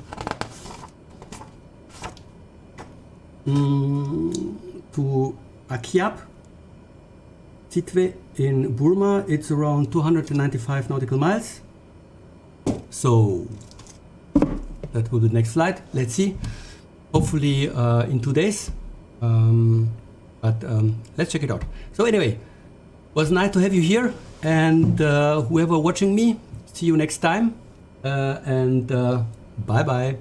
S1: Akiap, Sitwe in Burma. It's around 295 nautical miles. So that will be the next flight. Let's see. Hopefully in 2 days. But let's check it out. So anyway, was nice to have you here. And whoever watching me, see you next time. And bye bye.